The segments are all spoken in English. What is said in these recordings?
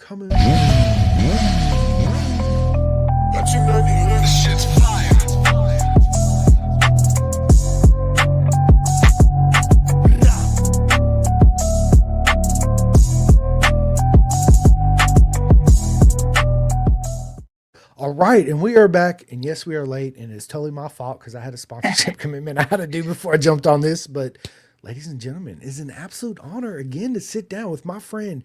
coming. This shit's fire. All right, and we are back, and yes, we are late, and it's totally my fault because I had a sponsorship commitment I had to do before I jumped on this. But, ladies and gentlemen, it's an absolute honor again to sit down with my friend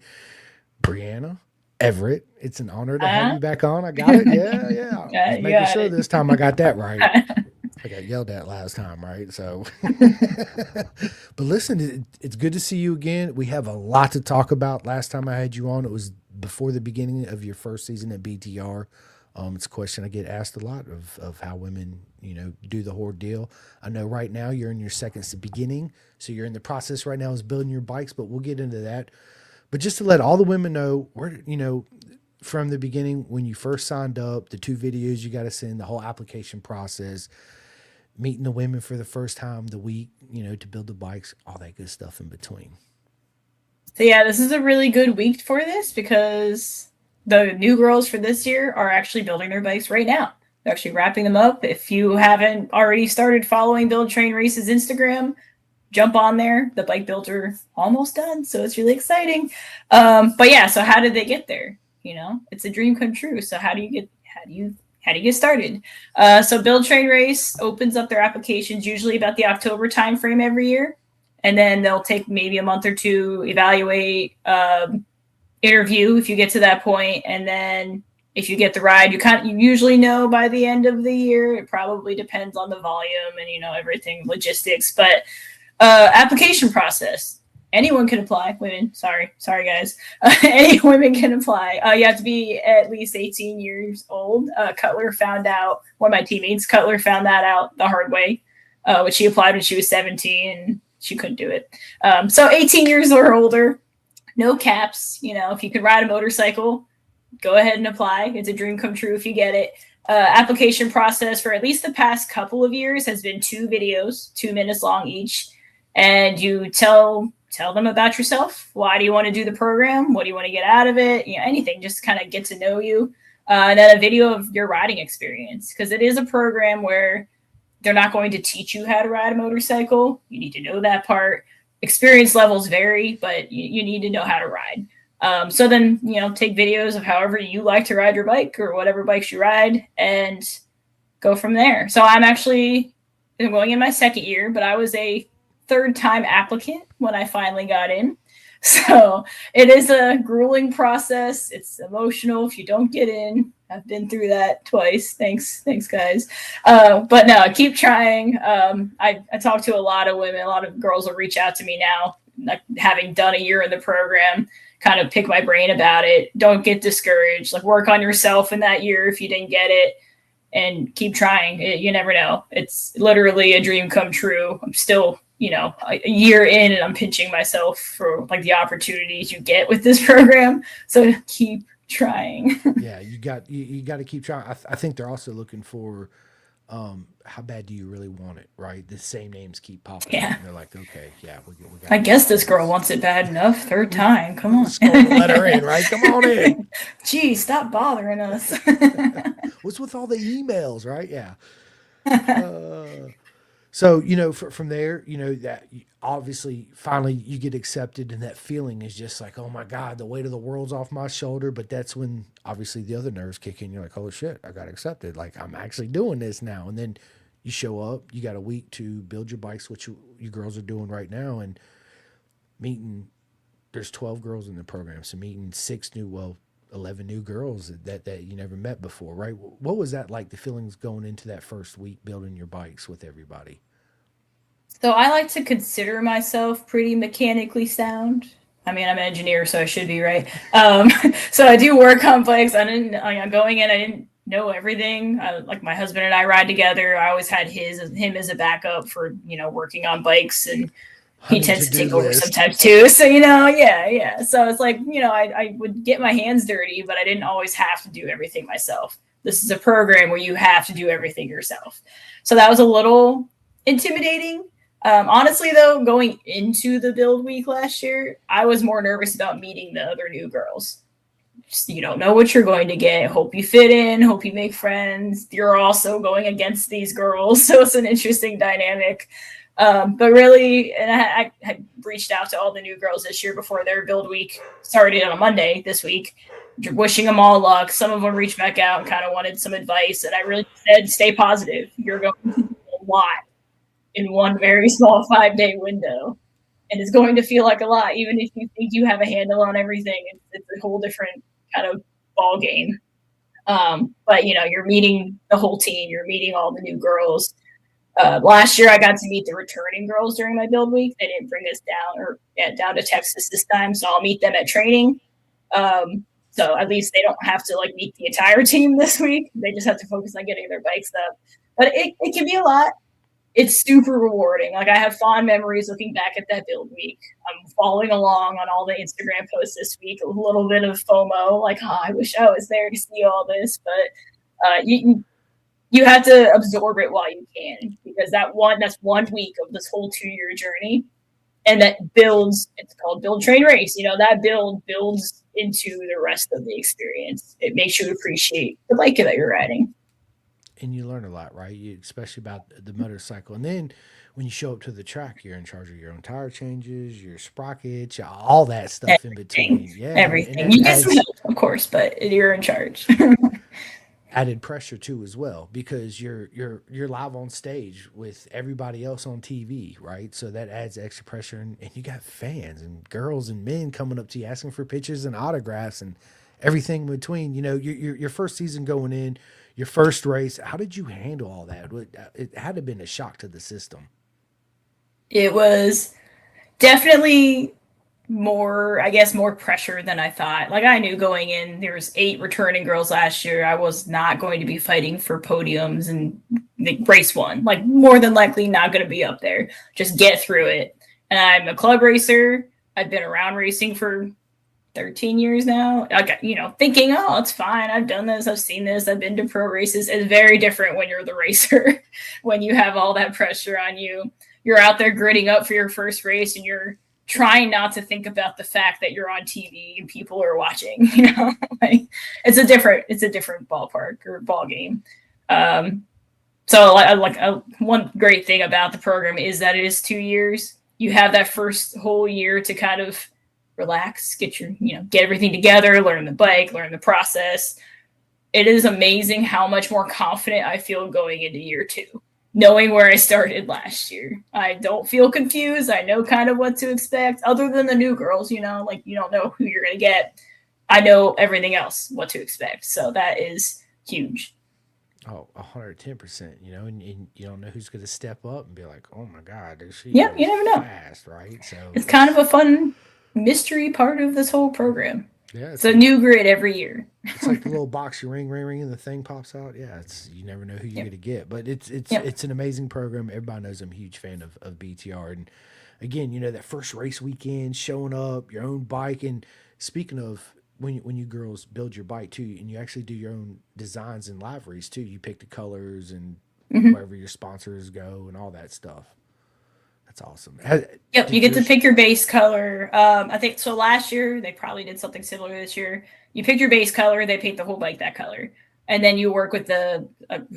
Bryanna Everitt. It's an honor to have you back on. I got it. Yeah, yeah. Yeah, Just you making got sure it. this time I got that right. I got yelled at last time, right? So, but listen, it's good to see you again. We have a lot to talk about. Last time I had you on, it was before the beginning of your first season at BTR. It's a question I get asked a lot of how women, do the whole deal. I know right now you're in your second beginning, so you're in the process right now is building your bikes, but we'll get into that. But just to let all the women know, from the beginning when you first signed up, the 2 videos you got to send, the whole application process, meeting the women for the first time, the week, to build the bikes, all that good stuff in between. So yeah, this is a really good week for this because the new girls for this year are actually building their bikes right now. They're actually wrapping them up. If you haven't already started following Build Train Race's Instagram, jump on there. The bike builds are almost done, so it's really exciting. But yeah, so how did they get there? It's a dream come true. So how do you get started? So Build Train Race opens up their applications usually about the October timeframe every year, and then they'll take maybe a month or two, evaluate, interview if you get to that point, and then if you get the ride, you usually know by the end of the year. It probably depends on the volume and everything logistics, but application process. Anyone can apply. Women, sorry guys. Any women can apply. You have to be at least 18 years old. Cutler found out. One of my teammates, Cutler, found that out the hard way. When she applied when she was 17, and she couldn't do it. So 18 years or older. No caps. If you can ride a motorcycle, go ahead and apply. It's a dream come true if you get it. Application process for at least the past couple of years has been 2 videos, 2 minutes long each. And you tell them about yourself. Why do you want to do the program? What do you want to get out of it? Anything, just kind of get to know you. And then a video of your riding experience, because it is a program where they're not going to teach you how to ride a motorcycle. You need to know that part. Experience levels vary, but you need to know how to ride. So then, take videos of however you like to ride your bike or whatever bikes you ride and go from there. So I'm going in my second year, but I was a 3rd-time applicant when I finally got in. So it is a grueling process. It's emotional if you don't get in. I've been through that twice. Thanks guys. But no, keep trying. I talk to a lot of women. A lot of girls will reach out to me now, like having done a year in the program, kind of pick my brain about it. Don't get discouraged. Like, work on yourself in that year if you didn't get it, and keep trying. You never know. It's literally a dream come true. I'm still a year in, and I'm pinching myself for like the opportunities you get with this program. So keep trying. Yeah, you got to keep trying. I think they're also looking for how bad do you really want it, right? The same names keep popping up, and they're like, okay, yeah, we got. I guess this girl wants it bad enough. 3rd time, come on. Let her in, right? Come on in. Gee, stop bothering us. What's with all the emails, right? Yeah. So, from there, that obviously finally you get accepted, and that feeling is just like, oh my God, the weight of the world's off my shoulder. But that's when obviously the other nerves kick in. You're like, oh shit, I got accepted. Like, I'm actually doing this now. And then you show up, you got a week to build your bikes, which you girls are doing right now. And there's 12 girls in the program. So meeting 11 new girls that you never met before, right? What was that like, the feelings going into that first week building your bikes with everybody? So I like to consider myself pretty mechanically sound. I mean, I'm an engineer, so I should be, right. So I do work on bikes. Going in, I didn't know everything. Like, my husband and I ride together. I always had him as a backup for, working on bikes, and he tends to take over sometimes too. So, yeah. So it's like, I would get my hands dirty, but I didn't always have to do everything myself. This is a program where you have to do everything yourself. So that was a little intimidating. Honestly, though, going into the build week last year, I was more nervous about meeting the other new girls. you don't know what you're going to get. Hope you fit in, hope you make friends. You're also going against these girls, so it's an interesting dynamic. But really, and I had reached out to all the new girls this year before their build week started on a Monday this week, wishing them all luck. Some of them reached back out and kind of wanted some advice, and I really said, stay positive. You're going to do a lot in one very small 5-day window. And it's going to feel like a lot, even if you think you have a handle on everything. It's a whole different kind of ball game. But you're meeting the whole team. You're meeting all the new girls. Last year, I got to meet the returning girls during my build week. They didn't bring us down to Texas this time, so I'll meet them at training. So at least they don't have to meet the entire team this week. They just have to focus on getting their bikes up. But it can be a lot. It's super rewarding. I have fond memories looking back at that build week. I'm following along on all the Instagram posts this week. A little bit of FOMO, I wish I was there to see all this. But you have to absorb it while you can, because that's 1 week of this whole 2-year journey, and that builds. It's called build, train, race. That builds into the rest of the experience. It makes you appreciate the bike that you're riding. And you learn a lot, right? Especially about the motorcycle. And then when you show up to the track, you're in charge of your own tire changes, your sprockets, all that stuff in between. Yeah, everything. You get some help, of course, but you're in charge. Added pressure too, as well, because you're live on stage with everybody else on TV, right? So that adds extra pressure, and you got fans and girls and men coming up to you asking for pictures and autographs and everything in between. Your first season going in, your first race. How did you handle all that? It had to have been a shock to the system. It was definitely more pressure than I thought. I knew going in, there was 8 returning girls last year. I was not going to be fighting for podiums and race 1. More than likely not going to be up there. Just get through it. And I'm a club racer. I've been around racing for 13 years now. Thinking, oh, it's fine. I've done this. I've seen this. I've been to pro races. It's very different when you're the racer, when you have all that pressure on you. You're out there gritting up for your first race, and you're trying not to think about the fact that you're on TV and people are watching. It's a different ballpark or ball game. So one great thing about the program is that it is 2 years. You have that first whole year to kind of relax, get everything together, learn the bike, learn the process. It is amazing how much more confident I feel going into year 2, knowing where I started last year. I don't feel confused. I know kind of what to expect, other than the new girls, you don't know who you're going to get. I know everything else, what to expect. So that is huge. Oh, 110%, and you don't know who's going to step up and be like, oh my God, she you never know. Fast, right? So it's kind of a fun mystery part of this whole program. Yeah, it's a new grid every year. It's like the little box you ring, and the thing pops out. Yeah, you never know who you're going to get. But it's an amazing program. Everybody knows I'm a huge fan of BTR. And again, that first race weekend, showing up, your own bike. And speaking of when you girls build your bike too, and you actually do your own designs and liveries too, you pick the colors and wherever your sponsors go and all that stuff. That's awesome. Yep, you get to pick your base color. I think so. Last year they probably did something similar. This year, you pick your base color. They paint the whole bike that color, and then you work with the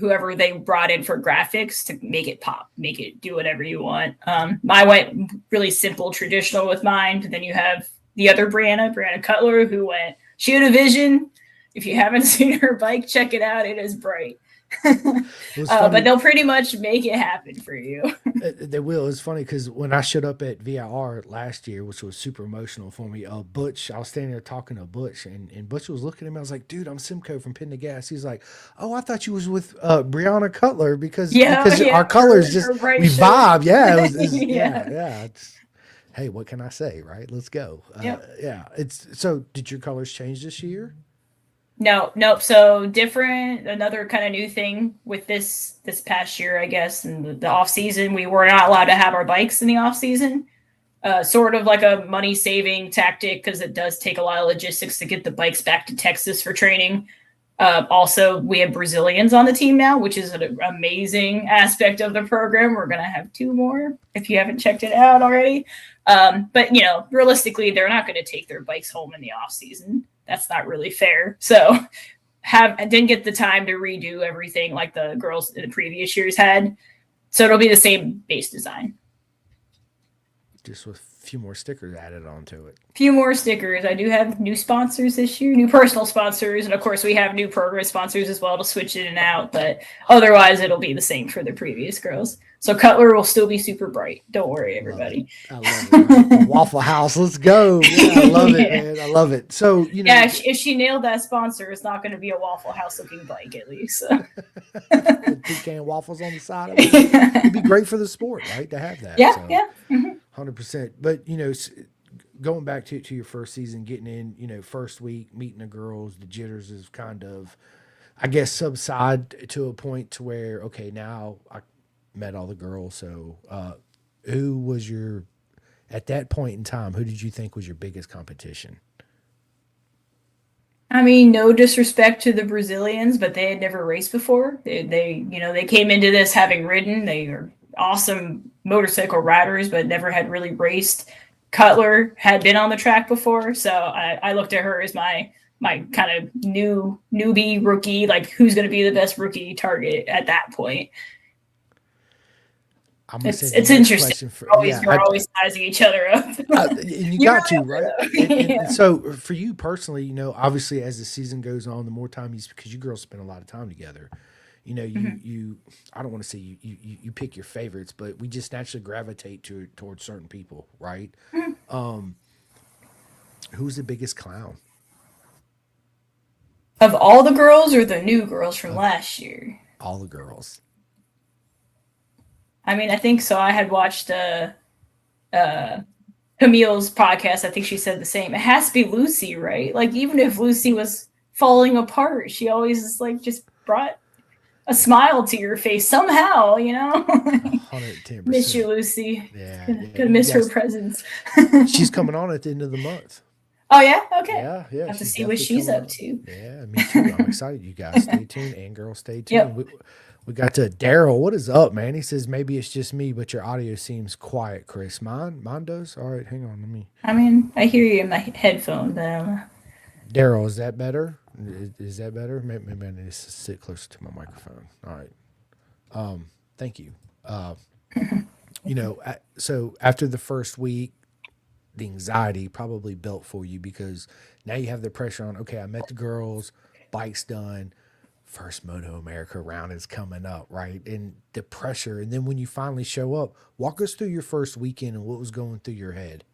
whoever they brought in for graphics to make it pop, make it do whatever you want. I went really simple, traditional with mine. But then you have the other Bryanna Cutler, who went. She had a vision. If you haven't seen her bike, check it out. It is bright. But they'll pretty much make it happen for you. They will. It's funny because when I showed up at VIR last year, which was super emotional for me, Butch, I was standing there talking to Butch, and Butch was looking at me. I was like, dude, I'm Simcoe from Pin the Gas. He's like, oh, I thought you was with Bryanna Cutler because our colors just we vibe. Yeah, it was, yeah. Hey, what can I say, right? Let's go. Yeah. So did your colors change this year? Nope. So different, another kind of new thing with this past year, I guess, in the off season, we were not allowed to have our bikes in the off season. Sort of like a money saving tactic, because it does take a lot of logistics to get the bikes back to Texas for training. Also, we have Brazilians on the team now, which is an amazing aspect of the program. We're going to have 2 more if you haven't checked it out already. But realistically, they're not going to take their bikes home in the off season. that's not really fair. So I didn't get the time to redo everything like the girls in the previous years had. So it'll be the same base design. Just with a few more stickers added onto it. Few more stickers. I do have new sponsors this year, new personal sponsors, and of course we have new program sponsors as well to switch in and out, but otherwise it'll be the same for the previous girls. So Cutler will still be super bright. Don't worry, everybody. I love it. Waffle House, let's go. Yeah, I love it, man. I love it. So, yeah, if she nailed that sponsor, it's not going to be a Waffle House looking bike, at least. Pecan waffles on the side of it. It'd be great for the sport, right? To have that. Yeah, so, yeah. 100%. But, going back to your first season, getting in, first week, meeting the girls, the jitters is kind of, I guess, subside to a point to where, okay, now I met all the girls. So who was at that point in time, who did you think was your biggest competition? I mean, no disrespect to the Brazilians, but they had never raced before. They came into this having ridden. They are awesome motorcycle riders, but never had really raced. Cutler had been on the track before, so I looked at her as my kind of newbie rookie, like who's going to be the best rookie target at that point. It's interesting. You're always sizing each other up. And you got to, right? And so for you personally, obviously as the season goes on, the more time because you girls spend a lot of time together, you I don't want to say you pick your favorites, but we just naturally gravitate towards certain people, right? Who's the biggest clown? Of all the girls or the new girls from last year? All the girls. I mean, I think so. I had watched Camille's podcast. I think she said the same. It has to be Lucy, right? Like, even if Lucy was falling apart, she always just brought a smile to your face somehow, 110%. Miss you, Lucy. Yeah. Gonna miss her presence. She's coming on at the end of the month. Oh, yeah? Okay. Yeah. Have to see what she's up to. Yeah, me too. I'm excited. You guys stay tuned, and girls stay tuned. Yep. We got to Daryl. What is up, man? He says, maybe it's just me, but your audio seems quiet, Chris. Mine does? All right, hang on. Let me. I mean, I hear you in my headphone, but Daryl, is that better? Is that better? Maybe I need to sit closer to my microphone. All right. Thank you. So after the first week, the anxiety probably built for you because now you have the pressure on, okay, I met the girls, bike's done. First Moto America round is coming up, right? And the pressure. And then when you finally show up, walk us through your first weekend and what was going through your head.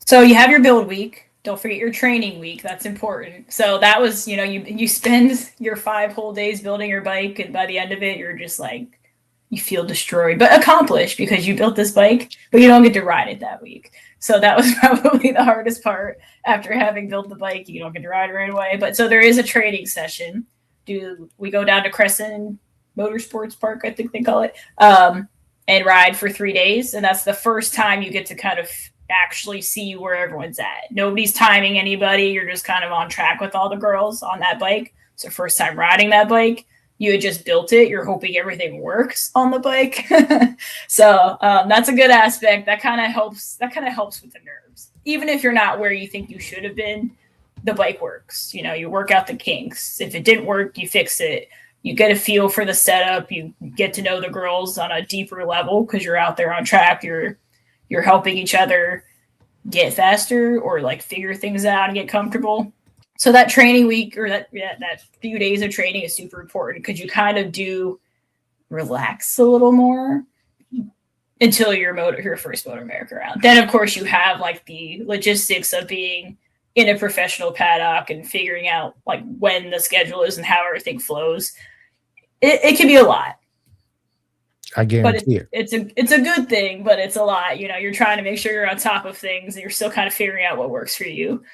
So you have your build week. Don't forget your training week. That's important. So that was, you spend your 5 whole days building your bike. And by the end of it, you're just like, you feel destroyed, but accomplished because you built this bike, but you don't get to ride it that week. So that was probably the hardest part. After having built the bike, you don't get to ride it right away. But so there is a training session. We go down to Crescent Motorsports Park, I think they call it, and ride for 3 days. And that's the first time you get to kind of actually see where everyone's at. Nobody's timing anybody. You're just kind of on track with all the girls on that bike. So first time riding that bike. You had just built it. You're hoping everything works on the bike. So that's a good aspect. That kind of helps with the nerves. Even if you're not where you think you should have been, the bike works. You work out the kinks. If it didn't work, you fix it. You get a feel for the setup. You get to know the girls on a deeper level because you're out there on track. You're helping each other get faster or figure things out and get comfortable. So that training week or that few days of training is super important because you kind of do relax a little more until your first Moto America round. Then, of course, you have the logistics of being in a professional paddock and figuring out when the schedule is and how everything flows. It can be a lot. I guarantee it. It's a good thing, but it's a lot. You're trying to make sure you're on top of things and you're still kind of figuring out what works for you.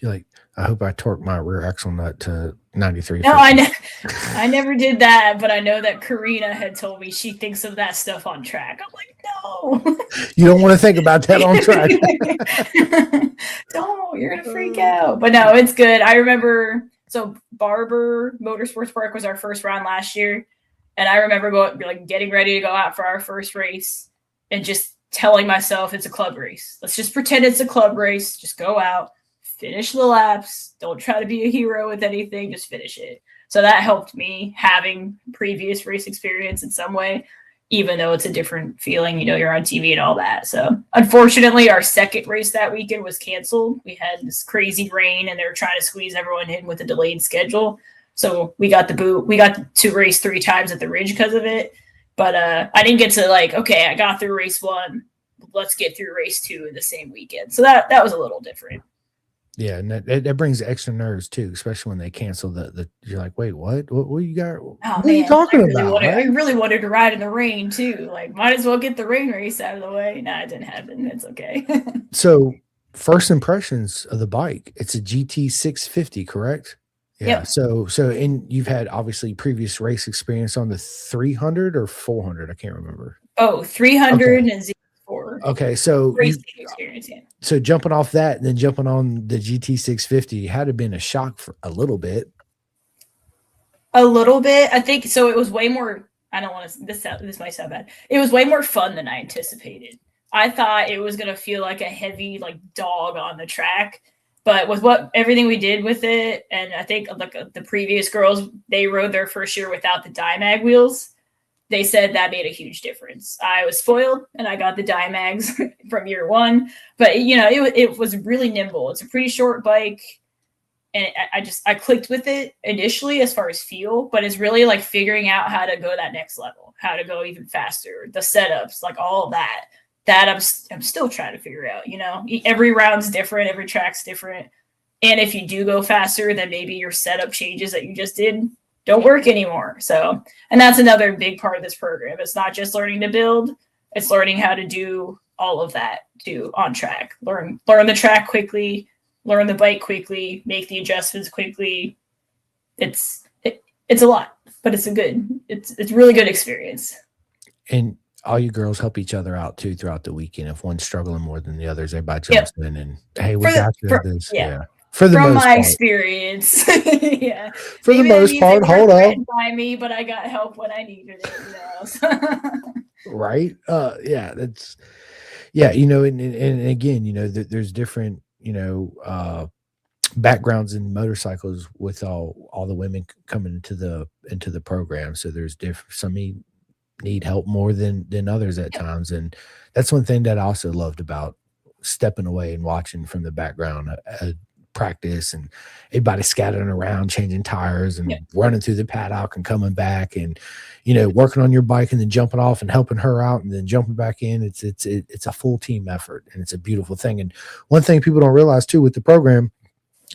You're like, I hope I torque my rear axle nut to 93. No, I never did that, but I know that Karina had told me she thinks of that stuff on track. I'm like, no. You don't want to think about that on track. Don't. You're going to freak out. But no, it's good. I remember, so Barber Motorsports Park was our first round last year. And I remember getting ready to go out for our first race and just telling myself it's a club race. Let's just pretend it's a club race. Just go out. finish the laps. Don't try to be a hero with anything. Just finish it. So that helped me having previous race experience in some way, even though it's a different feeling. You're on TV and all that. So unfortunately, our second race that weekend was canceled. We had this crazy rain, and they were trying to squeeze everyone in with a delayed schedule. So we got the boot. We got to race 3 times at the Ridge because of it. But I didn't get to okay, I got through race 1. Let's get through race 2 in the same weekend. So that was a little different. Yeah, and that brings extra nerves too, especially when they cancel the. You're like, wait, what? What you got? Oh, what are you talking about? I really wanted to ride in the rain too. Might as well get the rain race out of the way. Nah, it didn't happen. It's okay. So, first impressions of the bike. It's a GT 650, correct? Yeah. Yep. So, and you've had obviously previous race experience on the 300 or 400. I can't remember. Oh, 300 and 04. Okay, so racing experience. Yeah. So jumping off that and then jumping on the GT 650 had to have been a shock for a little bit. A little bit, I think. So it was way more. I don't want to. This might sound bad. It was way more fun than I anticipated. I thought it was gonna feel like a heavy dog on the track. But with everything we did with it, and I think the previous girls, they rode their first year without the Dimag wheels. They said that made a huge difference. I was spoiled, and I got the Dimags from year 1. But it was really nimble. It's a pretty short bike, and I clicked with it initially as far as feel. But it's really figuring out how to go that next level, how to go even faster, the setups, all of that. That I'm still trying to figure out. Every round's different, every track's different, and if you do go faster, then maybe your setup changes that you just did don't work anymore. So, and that's another big part of this program. It's not just learning to build; it's learning how to do all of that too on track. Learn the track quickly, learn the bike quickly, make the adjustments quickly. It's a lot, but it's really good experience. And all you girls help each other out too throughout the weekend. If one's struggling more than the others, everybody jumps in and hey, we got this. Yeah. For the most part. Experience. Yeah. For the most part, hold up. By me, but I got help when I needed it. Right. Yeah. That's. Yeah. And again, there's different. Backgrounds in motorcycles with all the women coming into the program. So there's some need help more than others at times, and that's one thing that I also loved about stepping away and watching from the background practice and everybody scattering around changing tires and running through the paddock and coming back and working on your bike and then jumping off and helping her out and then jumping back in. It's a full team effort, and it's a beautiful thing. And one thing people don't realize too with the program,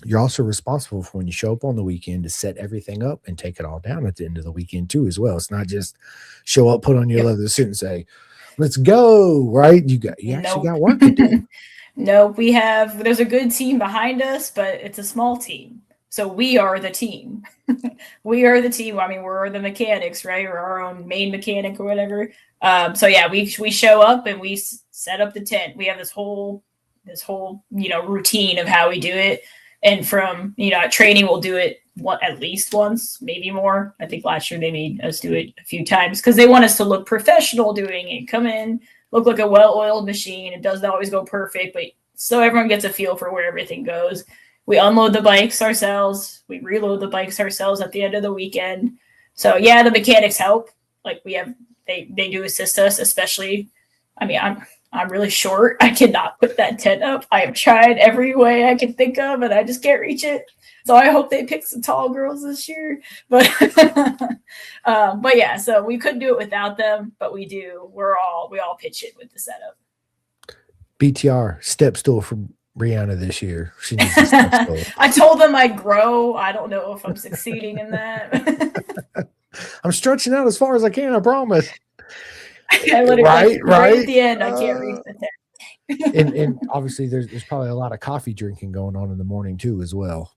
you're also responsible for when you show up on the weekend to set everything up and take it all down at the end of the weekend too, as well. It's not just show up, put on your leather suit and say, let's go, right? You actually got work to do. No, there's a good team behind us, but it's a small team. So we are the team. We are the team. I mean, we're the mechanics, right? We're our own main mechanic or whatever. So yeah, we show up and we set up the tent. We have this whole routine of how we do it. And from, at training, we'll do it at least once, maybe more. I think last year they made us do it a few times because they want us to look professional doing it. Come in, look like a well-oiled machine. It doesn't always go perfect, but so everyone gets a feel for where everything goes. We unload the bikes ourselves. We reload the bikes ourselves at the end of the weekend. So yeah, the mechanics help. They do assist us, especially. I mean, I'm really short. I cannot put that tent up. I have tried every way I can think of, and I just can't reach it. So I hope they pick some tall girls this year. But yeah, so we couldn't do it without them, but we do. We all pitch in with the setup. BTR step stool for Bryanna this year. She needs a step stool. I told them I'd grow. I don't know if I'm succeeding in that. I'm stretching out as far as I can. I promise. Right at the end, I can't reach the tent. and obviously, there's probably a lot of coffee drinking going on in the morning too, as well.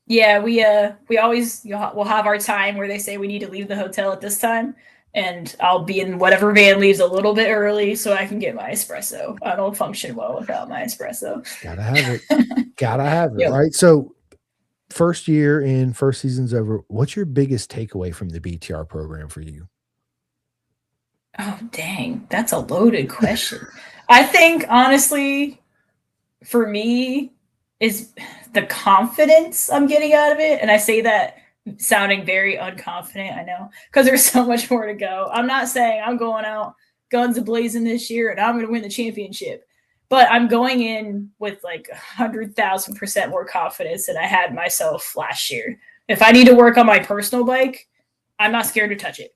Yeah, we always we'll have our time where they say we need to leave the hotel at this time, and I'll be in whatever van leaves a little bit early so I can get my espresso. I don't function well without my espresso. Gotta have it. Gotta have it. Yep. Right. So, first year and first season's over. What's your biggest takeaway from the BTR program for you? Oh, dang. That's a loaded question. I think, honestly, for me, is the confidence I'm getting out of it. And I say that sounding very unconfident, I know, because there's so much more to go. I'm not saying I'm going out guns a-blazing this year and I'm going to win the championship, but I'm going in with like 100,000% more confidence than I had myself last year. If I need to work on my personal bike, I'm not scared to touch it.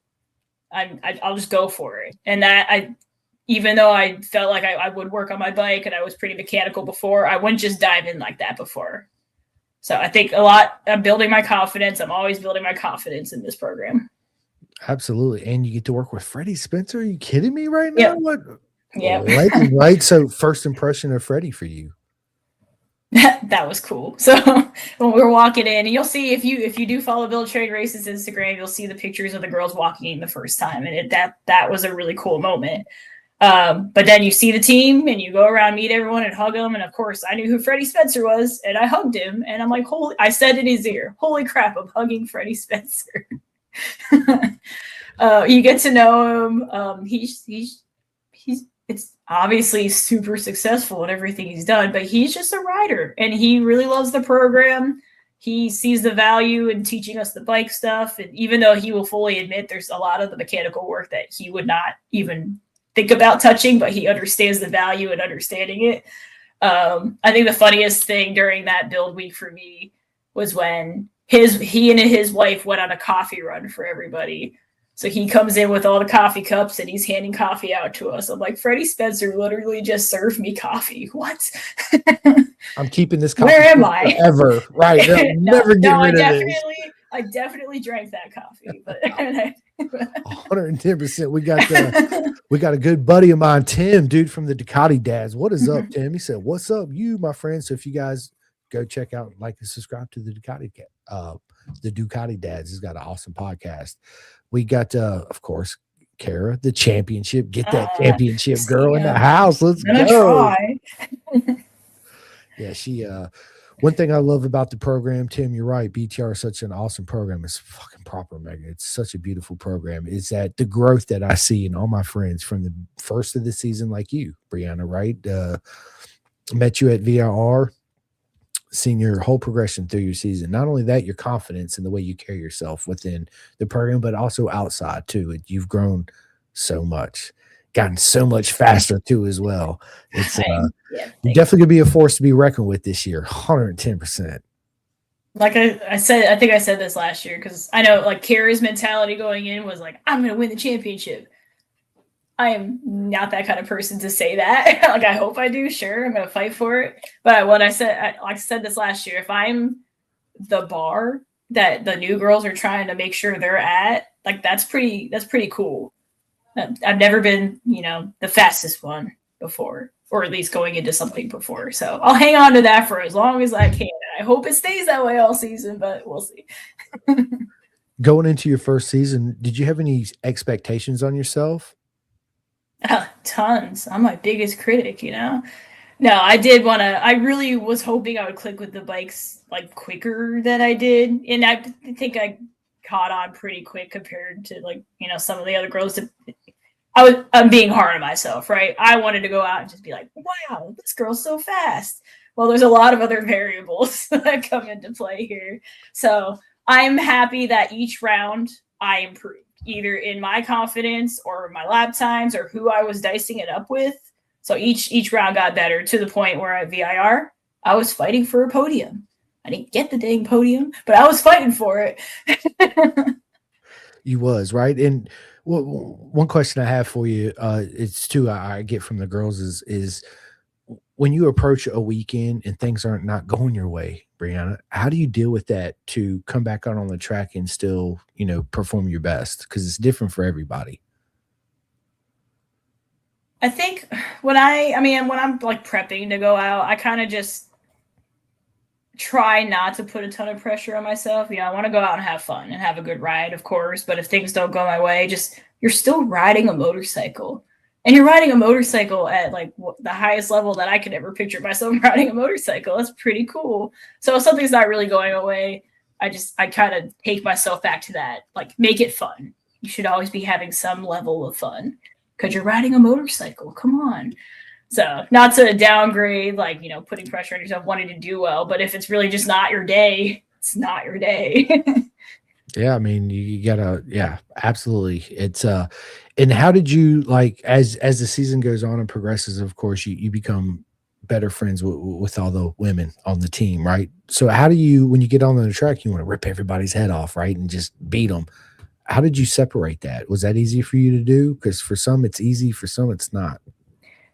I'll just go for it. And even though I felt like I would work on my bike and I was pretty mechanical before, I wouldn't just dive in like that before. So I think I'm building my confidence. I'm always building my confidence in this program. Absolutely. And you get to work with Freddie Spencer. Are you kidding me right now? Yep. What? Yeah. Right. So first impression of Freddie for you. That was cool. So when we were walking in, and you'll see if you do follow Build Trade Races Instagram, you'll see the pictures of the girls walking in the first time, and that was a really cool moment. But then you see the team, and you go around, meet everyone, and hug them. And of course, I knew who Freddie Spencer was, and I hugged him, and I'm like, I said in his ear, "Holy crap, I'm hugging Freddie Spencer." You get to know him. He's it's obviously super successful in everything he's done, but he's just a rider and he really loves the program. He sees the value in teaching us the bike stuff. And even though he will fully admit there's a lot of the mechanical work that he would not even think about touching, but he understands the value in understanding it. I think the funniest thing during that build week for me was when he and his wife went on a coffee run for everybody. So he comes in with all the coffee cups and he's handing coffee out to us. I'm like, Freddie Spencer literally just served me coffee. What? I'm keeping this coffee. Where am I? Forever. Right. Never get rid of this. I definitely drank that coffee. But 110%. We got a good buddy of mine, Tim, dude from the Ducati Dads. What is up, Tim? He said, "What's up, you, my friend?" So if you guys go check out, like, and subscribe to the Ducati Dads. He's got an awesome podcast. We got, of course, Kara, the championship. Get that championship girl in the house. Let's go. Yeah, she. One thing I love about the program, Tim, you're right. BTR is such an awesome program. It's fucking proper, Megan. It's such a beautiful program. Is that the growth that I see in all my friends from the first of the season, like you, Bryanna, right? Met you at VIR. Seeing your whole progression through your season. Not only that, your confidence in the way you carry yourself within the program, but also outside too. You've grown so much, gotten so much faster too as well. It's you're definitely gonna be a force to be reckoned with this year, 110%. Like I said, I think I said this last year because I know like Kara's mentality going in was like, I'm gonna win the championship. I am not that kind of person to say that. Like, I hope I do. Sure, I'm going to fight for it. But what I said this last year, if I'm the bar that the new girls are trying to make sure they're at, like, that's pretty cool. I've never been, the fastest one before, or at least going into something before. So I'll hang on to that for as long as I can. I hope it stays that way all season, but we'll see. Going into your first season, did you have any expectations on yourself? Tons. I'm my biggest critic, No, I really was hoping I would click with the bikes like quicker than I did. And I think I caught on pretty quick compared to some of the other girls. I'm being hard on myself, right? I wanted to go out and just be like, wow, this girl's so fast. Well, there's a lot of other variables that come into play here. So I'm happy that each round I improved, either in my confidence or my lap times or who I was dicing it up with. So each round got better to the point where at VIR, I was fighting for a podium. I didn't get the dang podium, but I was fighting for it. You was, right? And one question I have for you, it's two I get from the girls is when you approach a weekend and things aren't not going your way, Bryanna, how do you deal with that to come back out on the track and still, perform your best? Because it's different for everybody. I think when I'm like prepping to go out, I kind of just try not to put a ton of pressure on myself. I want to go out and have fun and have a good ride, of course. But if things don't go my way, you're still riding a motorcycle. And you're riding a motorcycle at like the highest level that I could ever picture myself riding a motorcycle. That's pretty cool. So if something's not really going away, I kind of take myself back to that. Like, make it fun. You should always be having some level of fun because you're riding a motorcycle. Come on. So not to downgrade, like, putting pressure on yourself, wanting to do well, but if it's really just not your day, it's not your day. Yeah, I mean, you gotta, yeah, absolutely. It's and how did you like as the season goes on and progresses? Of course, you become better friends with all the women on the team, right? So, how do you when you get on the track, you want to rip everybody's head off, right, and just beat them? How did you separate that? Was that easy for you to do? Because for some it's easy, for some it's not.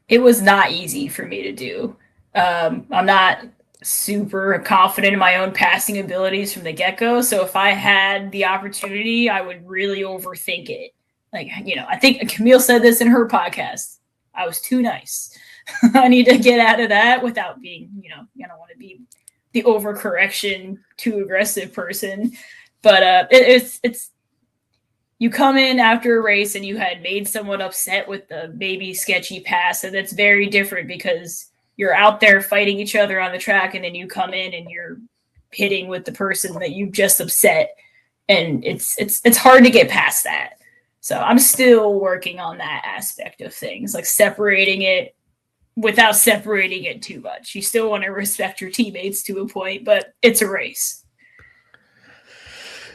It was not easy for me to do. I'm not super confident in my own passing abilities from the get go. So if I had the opportunity, I would really overthink it. Like, I think Camille said this in her podcast. I was too nice. I need to get out of that without being, I don't want to be the overcorrection, too aggressive person. But it's you come in after a race and you had made someone upset with the maybe sketchy pass, and that's very different because you're out there fighting each other on the track, and then you come in and you're hitting with the person that you just upset, and it's hard to get past that. So I'm still working on that aspect of things, like separating it without separating it too much. You still want to respect your teammates to a point, but it's a race.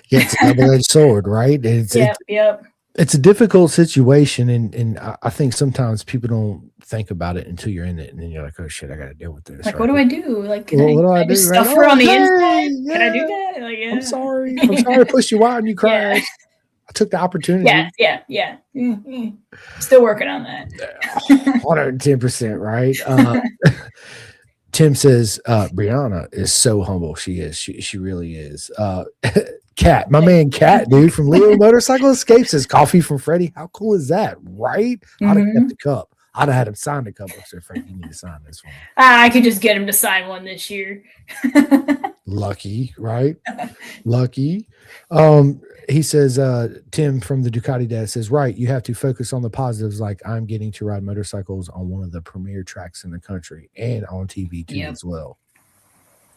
Yeah, it's a double-edged sword, right? Yep. It's a difficult situation, and I think sometimes people don't think about it until you're in it, and then you're like, "Oh shit, I got to deal with this." Like, right? what do I do? Like, can What do I I do? just Right? stuff her Oh, on the hey, inside? yeah. Can I do that? Like, yeah. I'm sorry. I'm sorry to push you out and you crashed. I took the opportunity. Yeah. Mm-hmm. Still working on that. 110%, right? Tim says Bryanna is so humble. She is. She really is. Cat, my man Cat, dude, from Leo Motorcycle Escapes says coffee from Freddie. How cool is that, right? I'd have kept the cup. I'd have had him sign the cup. I said, Freddie, you need to sign this one. I could just get him to sign one this year. Lucky, right? Lucky. He says, Tim from the Ducati Dad says, right, you have to focus on the positives, like I'm getting to ride motorcycles on one of the premier tracks in the country and on TV too as well.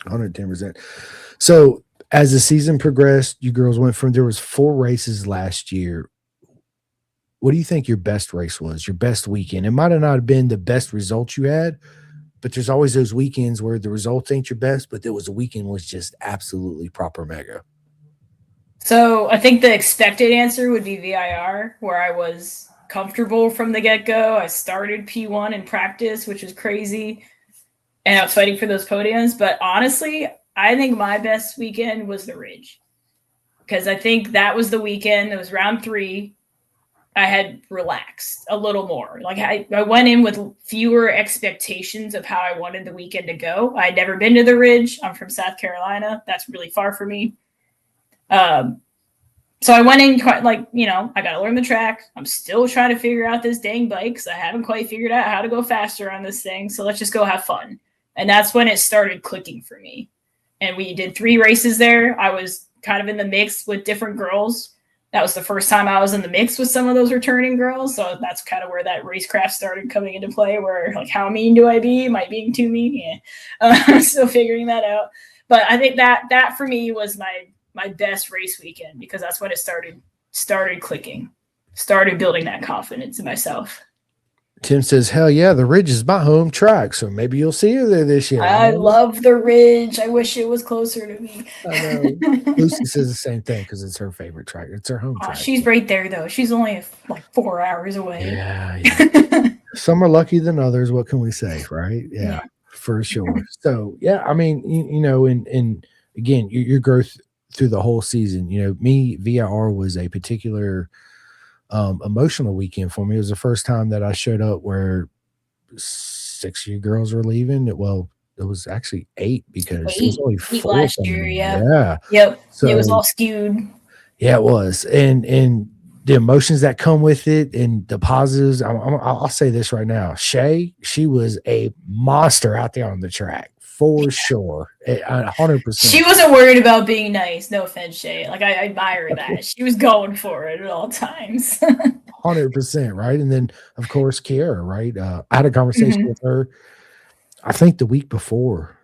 110%. So as the season progressed, you girls went from there was 4 races last year. What do you think your best race was? Your best weekend? It might have not been the best results you had, but there's always those weekends where the results ain't your best, but there was a weekend was just absolutely proper mega. So I think the expected answer would be VIR, where I was comfortable from the get-go. I started P1 in practice, which is crazy, and I was fighting for those podiums. But honestly, I think my best weekend was the Ridge, because I think that was the weekend. It was round 3. I had relaxed a little more. Like I went in with fewer expectations of how I wanted the weekend to go. I had never been to the Ridge. I'm from South Carolina. That's really far for me. So I went in quite like, I got to learn the track. I'm still trying to figure out this dang bike because I haven't quite figured out how to go faster on this thing. So let's just go have fun. And that's when it started clicking for me. And we did 3 races there. I was kind of in the mix with different girls. That was the first time I was in the mix with some of those returning girls. So that's kind of where that racecraft started coming into play, where like, how mean do I be? Am I being too mean? Yeah. I'm still figuring that out. But I think that for me was my best race weekend, because that's when it started clicking, started building that confidence in myself. Tim says, hell yeah, the Ridge is my home track, so maybe you'll see her there this year. I love the Ridge. I wish it was closer to me. I know. Lucy says the same thing because it's her favorite track. It's her home track. She's right there, though. She's only like 4 hours away. Yeah. Some are lucky than others. What can we say, right? Yeah. For sure. So, yeah, I mean, and again, your growth through the whole season, me, VIR was a particular emotional weekend for me. It was the first time that I showed up where 6 of you girls were leaving. Well, it was actually 8 because it was only 4 last year. Yeah. Yep. So, it was all skewed. Yeah, it was. And the emotions that come with it and the positives. I'll say this right now. Shay, she was a monster out there on the track. For sure. 100%. She wasn't worried about being nice. No offense, Shay. Like, I admire that. She was going for it at all times. 100%, right? And then, of course, Kiara, right? I had a conversation with her, I think the week before,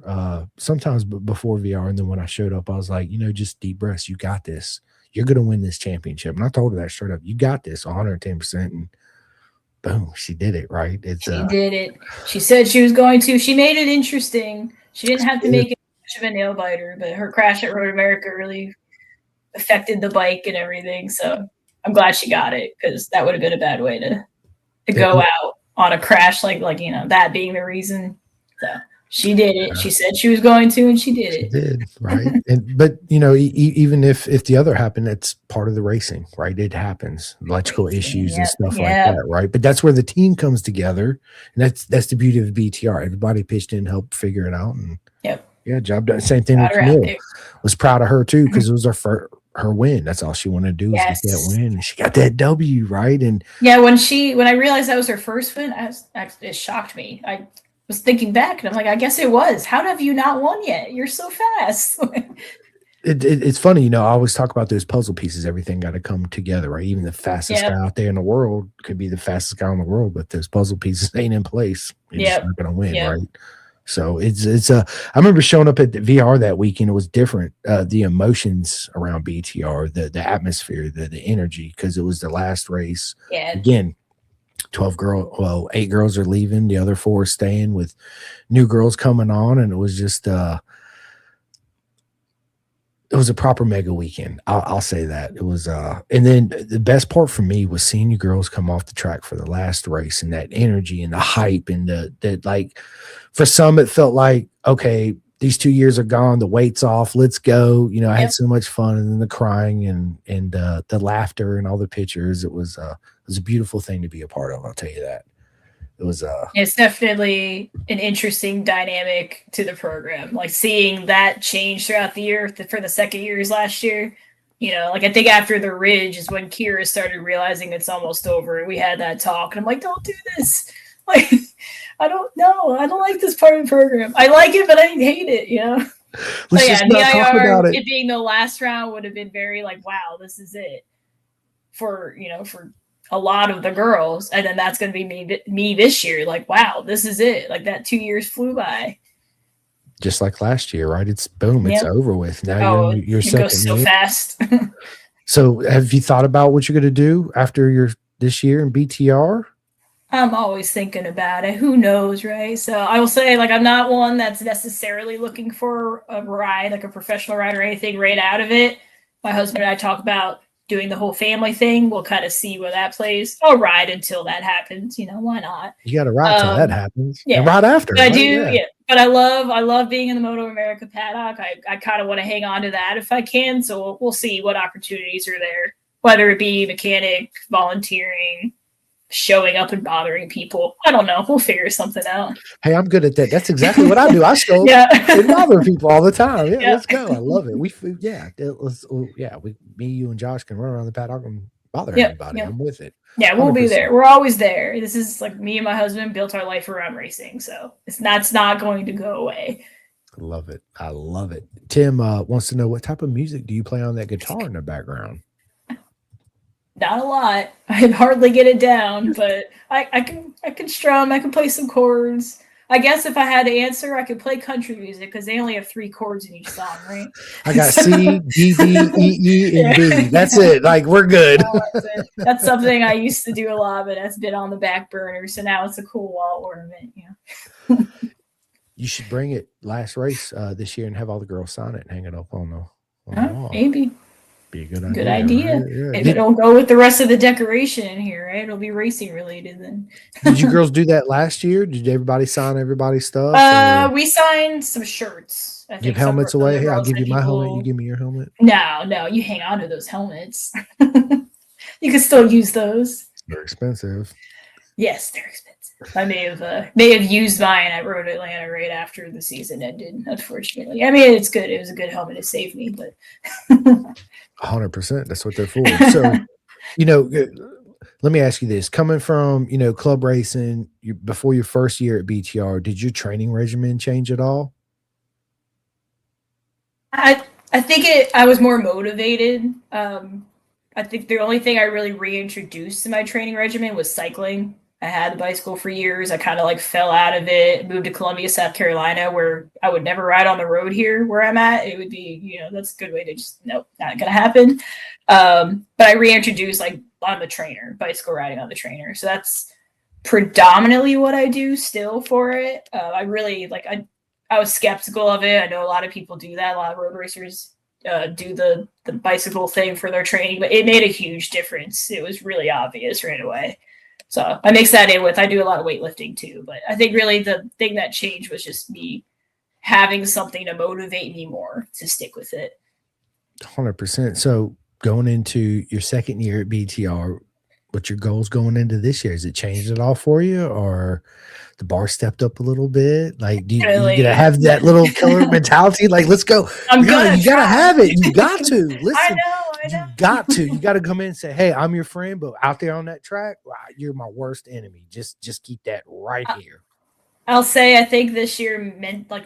sometimes before VR. And then when I showed up, I was like, just deep breaths. You got this. You're going to win this championship. And I told her that straight up. You got this 110%. And boom, she did it, right? It's She did it. She said she was going to. She made it interesting. She didn't have to make it much of a nail biter, but her crash at Road America really affected the bike and everything. So I'm glad she got it, because that would have been a bad way to go out on a crash, like that being the reason. So she did it. She said she was going to, and she did She it. did, right? But even if the other happened, that's part of the racing, right? It happens, electrical issues and stuff like that, right? But that's where the team comes together, and that's the beauty of BTR. Everybody pitched in, helped figure it out, and yeah, job done. Same thing with Camille. Was proud of her too, because it was her win. That's all she wanted to do was get that win, and she got that W, right? And when I realized that was her first win, it shocked me. I was thinking back, and I'm like, I guess it was. How have you not won yet? You're so fast. It's funny, I always talk about those puzzle pieces. Everything got to come together, right? Even the fastest guy out there in the world could be the fastest guy in the world, but those puzzle pieces ain't in place. You're just not going to win, right? So I remember showing up at the VR that weekend. It was different. The emotions around BTR, the atmosphere, the energy, because it was the last race. Yeah. Again, 8 girls are leaving. The other 4 are staying with new girls coming on. And it was just, it was a proper mega weekend. I'll say that. It was, and then the best part for me was seeing you girls come off the track for the last race, and that energy and the hype, and the like, for some, it felt like, okay, these 2 years are gone. The weight's off. Let's go. I had so much fun, and then the crying and the laughter and all the pictures. It was a beautiful thing to be a part of. I'll tell you that. It was it's definitely an interesting dynamic to the program, like seeing that change throughout the year for the second years last year. Like I think after the Ridge is when Kira started realizing it's almost over. We had that talk, and I'm like, don't do this. Like, I don't know. I don't like this part of the program. I like it, but I hate it, Let's just not talk about it. It being the last round would have been very like, wow, this is it for a lot of the girls, and then that's going to be me this year. Like, wow, this is it. Like that 2 years flew by. Just like last year, right? It's boom, it's over with. Now you're it goes so fast. So have you thought about what you're going to do after this year in BTR? I'm always thinking about it. Who knows, right? So I will say, like, I'm not one that's necessarily looking for a ride, like a professional ride or anything right out of it. My husband and I talk about doing the whole family thing. We'll kind of see where that plays. I'll ride until that happens. Why not? You got to ride till that happens. Yeah, and ride after. But right? I do. Yeah. But I love being in the Moto America paddock. I kind of want to hang on to that if I can. So we'll see what opportunities are there, whether it be mechanic, volunteering, showing up and bothering people. I don't know. We'll figure something out. Hey, I'm good at that. That's exactly what I do. I show up and bother people all the time. Yeah, let's go. I love it. Me, you, and Josh can run around the paddock and bother everybody. I'm with it. Yeah, we'll 100%. Be there. We're always there. This is like me and my husband built our life around racing, so that's not going to go away. I love it. I love it. Tim wants to know, what type of music do you play on that guitar in the background? Not a lot. I hardly get it down, but I can strum. I can play some chords. I guess if I had to answer, I could play country music because they only have 3 chords in each song, right? I got C, D, D, E, E, and B. That's it. Like, we're good. That's something I used to do a lot, but that's been on the back burner. So now it's a cool wall ornament. You should bring it last race this year and have all the girls sign it and hang it up on the wall. Maybe. Be a good idea. Good idea. Right? Yeah. Maybe it'll go with the rest of the decoration in here, right? It'll be racing related then. Did you girls do that last year? Did everybody sign everybody's stuff? We signed some shirts. Give helmets away. Hey, I'll give you my helmet. You give me your helmet. No, you hang on to those helmets. You can still use those. They're expensive. Yes, they're expensive. I may have used mine at Road Atlanta right after the season ended, unfortunately. I mean, it's good. It was a good helmet to save me, but 100%. That's what they're for. So, let me ask you this: coming from club racing, before your first year at BTR, did your training regimen change at all? I think I was more motivated. I think the only thing I really reintroduced to my training regimen was cycling. I had the bicycle for years. I kind of fell out of it, moved to Columbia, South Carolina, where I would never ride on the road here where I'm at. It would be, that's a good way to just, nope, not going to happen. But I reintroduced on the trainer, bicycle riding on the trainer. So that's predominantly what I do still for it. I really I was skeptical of it. I know a lot of people do that. A lot of road racers do the bicycle thing for their training, but it made a huge difference. It was really obvious right away. So I mix that in with, I do a lot of weightlifting too, but I think really the thing that changed was just me having something to motivate me more to stick with it. 100%. So going into your second year at BTR, what's your goals going into this year? Has it changed at all for you, or the bar stepped up a little bit? Like, you Really, gonna have that little killer mentality? Like, let's go. I'm gonna You gotta try. have it. You got to I listen. know. You got to come in and say, "Hey, I'm your friend," but out there on that track, wow, you're my worst enemy. Just keep that right here. I'll say I think this year,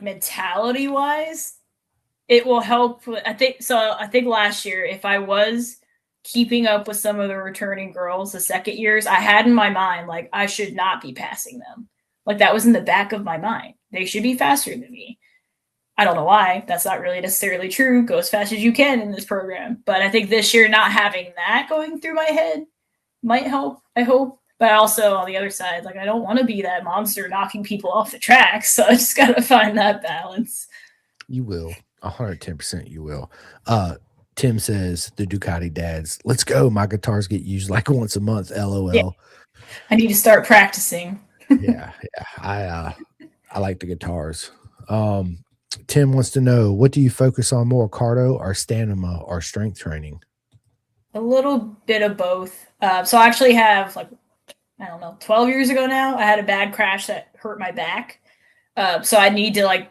mentality wise, it will help. I think so. I think last year, if I was keeping up with some of the returning girls, the second years, I had in my mind like I should not be passing them. Like that was in the back of my mind. They should be faster than me. I don't know why. That's not really necessarily true. Go as fast as you can in this program. But I think this year, not having that going through my head might help. I hope. But also on the other side, like I don't want to be that monster knocking people off the track. So I just gotta find that balance. You will. 110% you will. Tim says the Ducati dads, let's go. My guitars get used like once a month. LOL. Yeah. I need to start practicing. Yeah. I like the guitars. Tim wants to know, what do you focus on more, cardio or stamina or strength training? A little bit of both. So I actually have I don't know, 12 years ago now, I had a bad crash that hurt my back. So I need to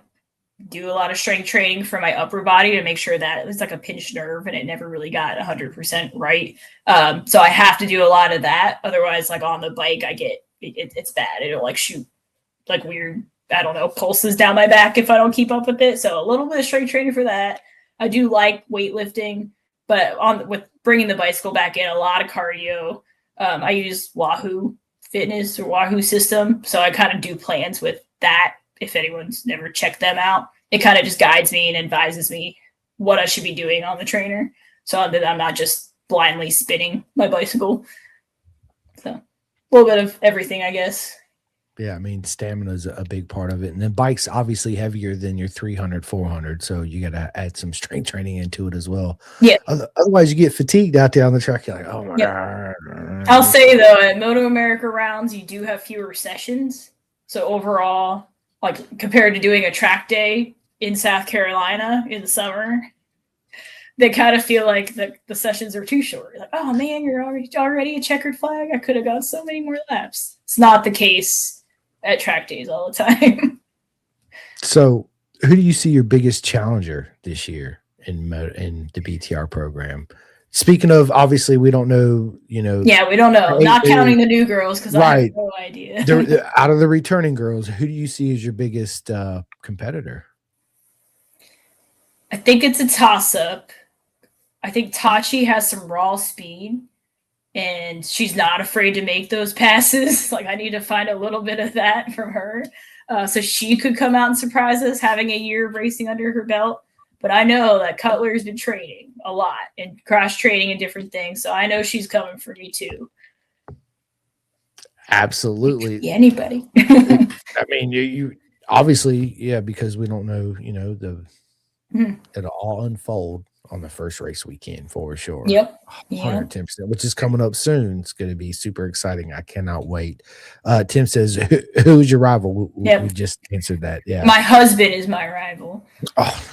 do a lot of strength training for my upper body to make sure that it was like a pinched nerve and it never really got 100% right. So I have to do a lot of that. Otherwise, like on the bike, it's bad. It'll shoot weird, I don't know, pulses down my back if I don't keep up with it. So a little bit of strength training for that. I do like weightlifting, but with bringing the bicycle back in, a lot of cardio. I use Wahoo Fitness or Wahoo System. So I kind of do plans with that. If anyone's never checked them out, it kind of just guides me and advises me what I should be doing on the trainer, so that I'm not just blindly spinning my bicycle. So a little bit of everything, I guess. Yeah, I mean, stamina is a big part of it. And then bike's obviously heavier than your 300, 400. So you got to add some strength training into it as well. Yeah. Otherwise, you get fatigued out there on the track. You're like, oh my Yep. God. I'll say, though, at Moto America rounds, you do have fewer sessions. So overall, compared to doing a track day in South Carolina in the summer, they kind of feel like the sessions are too short. Like, oh man, you're already a checkered flag. I could have got so many more laps. It's not the case at track days all the time. So, who do you see your biggest challenger this year in the BTR program? Speaking of, obviously, we don't know, Yeah, we don't know. Not counting the new girls, because I have no idea. Out of the returning girls, who do you see as your biggest competitor? I think it's a toss-up. I think Tachi has some raw speed, and she's not afraid to make those passes. I need to find a little bit of that from her. So she could come out and surprise us, having a year of racing under her belt. But I know that Cutler's been training a lot and cross training and different things. So I know she's coming for me too. Absolutely. Yeah, anybody. I mean, you obviously, yeah, because we don't know, it'll all unfold on the first race weekend for sure. Yep. 110%, which is coming up soon. It's going to be super exciting. I cannot wait. Tim says, who's your rival? We just answered that. Yeah. My husband is my rival. Oh.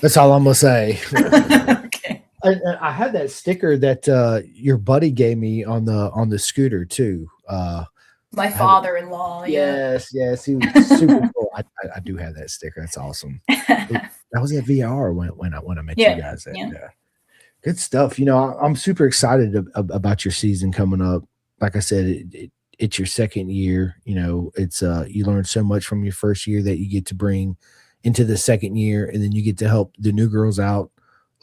That's all I'm gonna say. Okay. I had that sticker that your buddy gave me on the scooter too. My father-in-law. Yes, he was super cool. I do have that sticker. That's awesome. That was at VR when I met you guys. Good stuff. I'm super excited about your season coming up. Like I said, it's your second year. It's you learn so much from your first year that you get to bring into the second year, and then you get to help the new girls out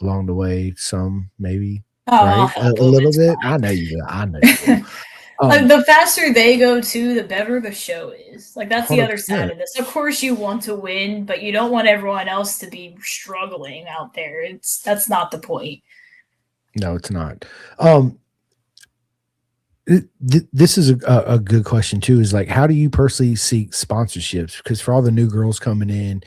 along the way. Some maybe right a little bit. I know you will. The faster they go too, the better the show is. That's the 100%. Other side of this. Of course, you want to win, but you don't want everyone else to be struggling out there. That's not the point. No, it's not. This is a good question too. Is like, how do you personally seek sponsorships? Because for all the new girls coming in,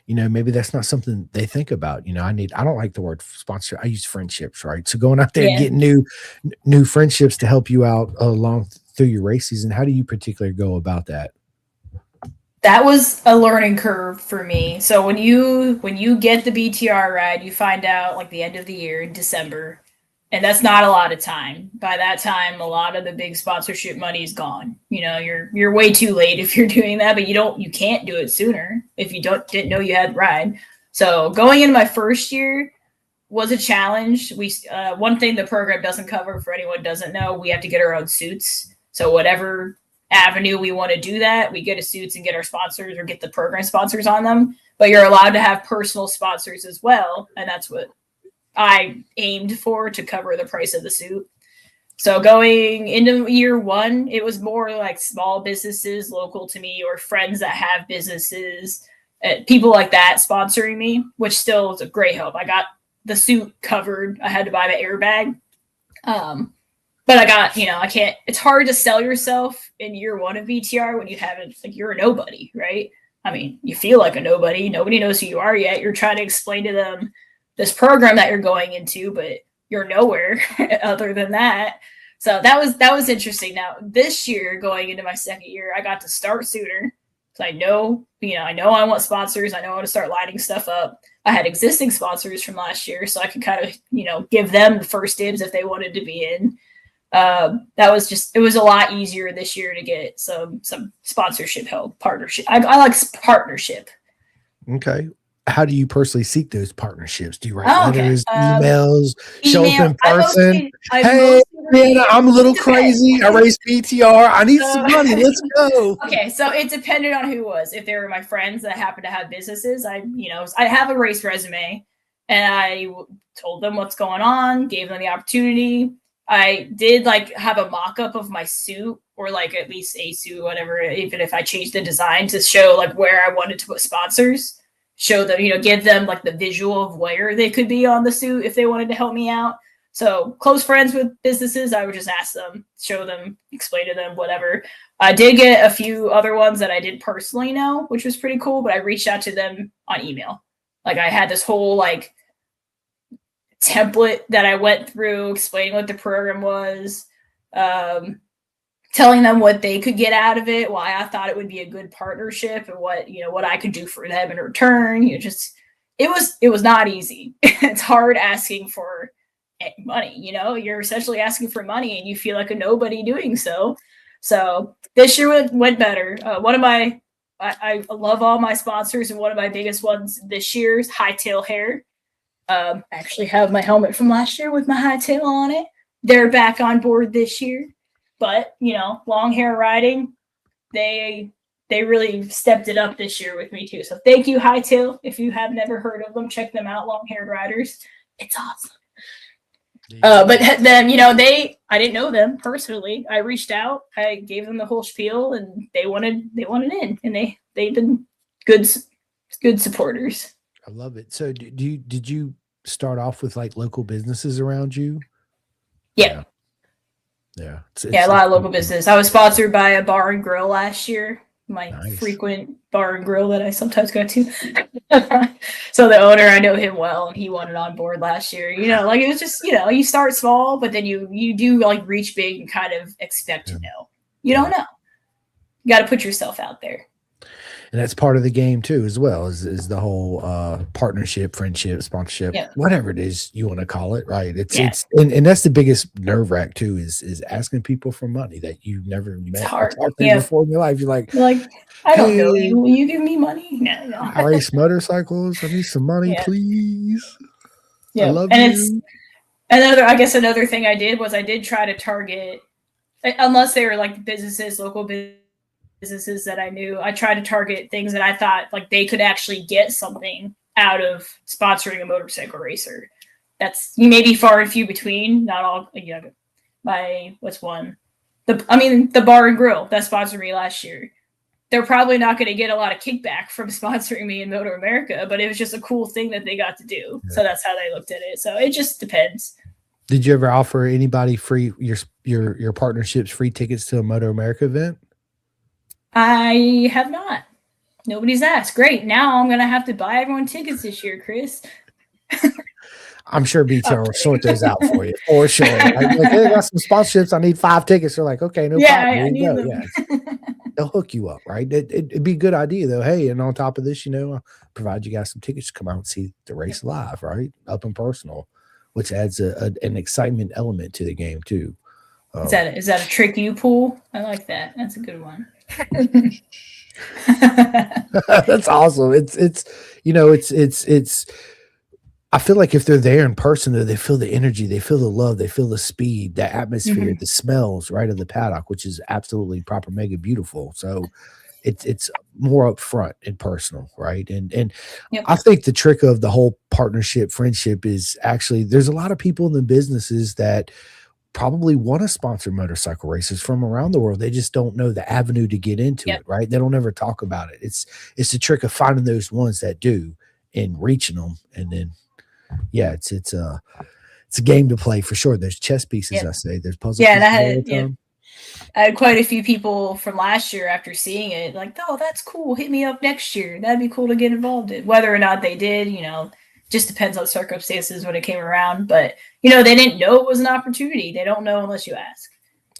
maybe that's not something they think about. I don't like the word sponsor. I use friendships, right? So going out there and Yeah. getting new friendships to help you out along through your race season. How do you particularly go about that? That was a learning curve for me. So when you get the BTR ride, you find out like the end of the year in December, and that's not a lot of time. By that time, a lot of the big sponsorship money is gone. You're way too late if you're doing that, but you can't do it sooner if you didn't know you had the ride. So going into my first year was a challenge. One thing the program doesn't cover, for anyone who doesn't know, we have to get our own suits. So whatever avenue we want to do that, we get a suits and get our sponsors or get the program sponsors on them. But you're allowed to have personal sponsors as well, and that's what I aimed for, to cover the price of the suit. So going into year one, it was more like small businesses local to me or friends that have businesses, people like that sponsoring me, which still is a great help. I got the suit covered. I had to buy my airbag. But I got, I can't, it's hard to sell yourself in year one of BTR when you haven't, like, you're a nobody, right? I mean, you feel like a nobody. Nobody knows who you are yet. You're trying to explain to them this program that you're going into, but you're nowhere other than that. So that was interesting. Now, this year, going into my second year, I got to start sooner. So I know I want sponsors. I know I want to start lining stuff up. I had existing sponsors from last year, so I could kind of, give them the first dibs if they wanted to be in. It was a lot easier this year to get some sponsorship help, partnership. I like partnership. Okay. How do you personally seek those partnerships? Do you write Oh, okay. letters, emails, show up Email. in person? I Hey, mostly man, I'm a little it depends. crazy. I race BTR. I need some money. Let's go. Okay, so it depended on who it was. If they were my friends that happened to have businesses, I have a race resume, and I told them what's going on, gave them the opportunity. I did have a mock-up of my suit, or at least a suit, whatever, even if I changed the design to show where I wanted to put sponsors, show them, give them the visual of where they could be on the suit if they wanted to help me out. So close friends with businesses, I would just ask them, show them, explain to them, whatever. I did get a few other ones that I didn't personally know, which was pretty cool, but I reached out to them on email. I had this whole template that I went through, explaining what the program was, telling them what they could get out of it, why I thought it would be a good partnership, and what I could do for them in return. It was not easy. It's hard asking for money. You're essentially asking for money, and you feel like a nobody doing so. So this year went better. I love all my sponsors, and one of my biggest ones this year is Hightail Hair. I actually have my helmet from last year with my hightail on it. They're back on board this year, but long hair riding, they really stepped it up this year with me too. So thank you, Hightail. If you have never heard of them, check them out. Long haired riders, it's awesome. But then I didn't know them personally. I reached out, I gave them the whole spiel, and they wanted in, and they've been good supporters. I love it. So did you start off with local businesses around you? Yeah. Yeah. A lot of local business. I was sponsored by a bar and grill last year. My Nice. frequent bar and grill that I sometimes go to. So the owner, I know him well, and he wanted on board last year. It was just, you start small, but then you do reach big and kind of expect to know. You don't know. You got to put yourself out there. And that's part of the game too, as well, is the whole partnership, friendship, sponsorship, whatever it is you want to call it, right? It's and that's the biggest nerve wrack too, is asking people for money that you never met or talked to before in your life. You're like, I don't know you. Will you give me money? No. I race motorcycles. I need some money, please. Yeah, I love and you. it's another thing I did was I did try to target, unless they were businesses, local businesses that I knew, I tried to target things that I thought they could actually get something out of sponsoring a motorcycle racer. That's maybe far and few between. Not all. What's one? The bar and grill that sponsored me last year. They're probably not going to get a lot of kickback from sponsoring me in Motor America, but it was just a cool thing that they got to do. Yeah. So that's how they looked at it. So it just depends. Did you ever offer anybody free your partnerships free tickets to a Moto America event? I have not. Nobody's asked. Great. Now I'm gonna have to buy everyone tickets this year, Chris. I'm sure I'm BTR will sort kidding. those out for you for sure. Like, hey, I got some sponsorships. I need 5 tickets. They're like, okay, no Yeah, problem. I Here you need go. them. Yeah, they'll hook you up, right? It'd be a good idea though. Hey, and on top of this, I'll provide you guys some tickets to come out and see the race live, right? Up and personal, which adds an excitement element to the game too. Is that a trick you pull? I like that. That's a good one. That's awesome. It's I feel like if they're there in person, though, they feel the energy, they feel the love, they feel the speed, the atmosphere, Mhm. the smells, right, of the paddock, which is absolutely proper mega beautiful. So it's more upfront and personal, right? And Yep. I think the trick of the whole partnership friendship is actually there's a lot of people in the businesses that probably want to sponsor motorcycle races from around the world. They just don't know the avenue to get into Yep. it, right? They don't ever talk about it. It's the trick of finding those ones that do and reaching them, and then yeah, it's a game to play for sure. There's chess pieces, Yep. I say. There's puzzle Yeah, and pieces all the yeah, time. I had quite a few people from last year after seeing it, like, oh, that's cool. Hit me up next year. That'd be cool to get involved in. Whether or not they did, just depends on circumstances when it came around. But they didn't know it was an opportunity. They don't know unless you ask.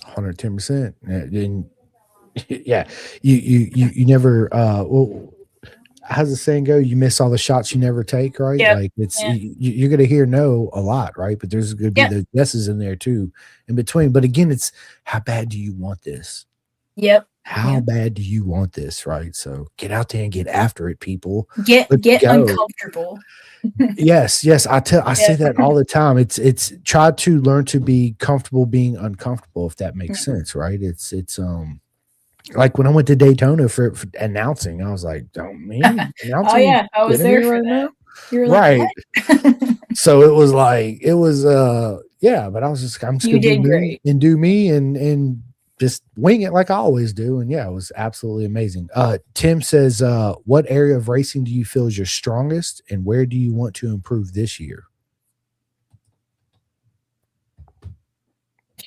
110%. And yeah, you never well, how's the saying go? You miss all the shots you never take, right? Yep. Like it's Yeah. you're gonna hear no a lot, right? But there's gonna be Yep. those yeses in there too, in between. But again, it's how bad do you want this? Yep. How Yep. bad do you want this, right? So get out there and get after it, people. Get Let's get go. uncomfortable. Yes. I say Yep. that all the time. It's try to learn to be comfortable being uncomfortable, if that makes sense, right? It's like when I went to Daytona for announcing, I was like, "Oh man, Oh announcing yeah, I was kidding me there for right that. now?" You were like, Right. what? So it was like it was yeah, but I'm just You gonna be did me great. and do me and just wing it like I always do. And yeah, it was absolutely amazing. Tim says, what area of racing do you feel is your strongest and where do you want to improve this year?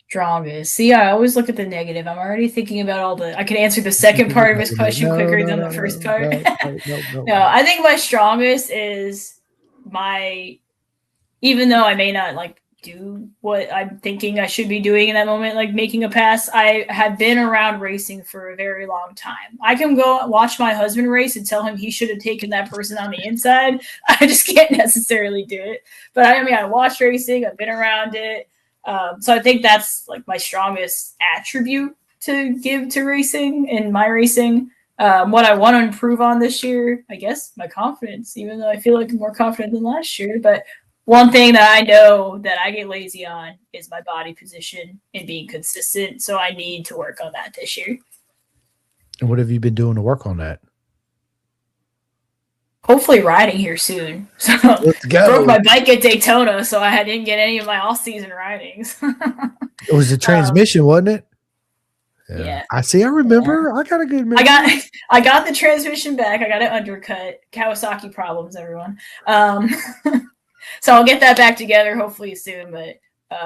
Strongest. See, I always look at the negative. I'm already thinking about all the. I can answer the second part of his question No, quicker no, than no, the first no, part. no, no, no, no, No, no. I think my strongest is my. Even though I may not like do what I'm thinking I should be doing in that moment, like making a pass, I have been around racing for a very long time. I can go watch my husband race and tell him he should have taken that person on the inside. I just can't necessarily do it. But I mean, I watch racing, I've been around it. So I think that's like my strongest attribute to give to racing and my racing. What I want to improve on this year, I guess, my confidence, even though I feel like I'm more confident than last year. But one thing that I know that I get lazy on is my body position and being consistent. So I need to work on that this year. And what have you been doing to work on that? Hopefully riding here soon. So Let's broke go. my bike at Daytona, so I didn't get any of my off-season ridings. It was the transmission, wasn't it? Yeah. Yeah. I see. I Yeah. remember. I got a good I memory. got I got the transmission back. I got it undercut. Kawasaki problems, everyone. So I'll get that back together hopefully soon. But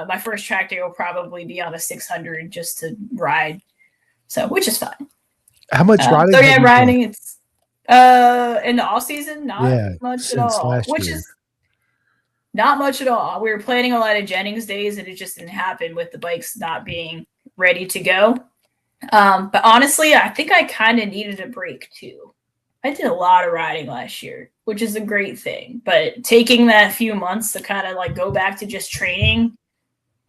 my first track day will probably be on a 600 just to ride. So which is fine. How much riding So have yeah, you done? riding. It's in the off season, not Yeah, much at since all. last Which year. is not much at all. We were planning a lot of Jennings days, and it just didn't happen with the bikes not being ready to go. But honestly, I think I kind of needed a break too. I did a lot of riding last year, which is a great thing. But taking that few months to kind of like go back to just training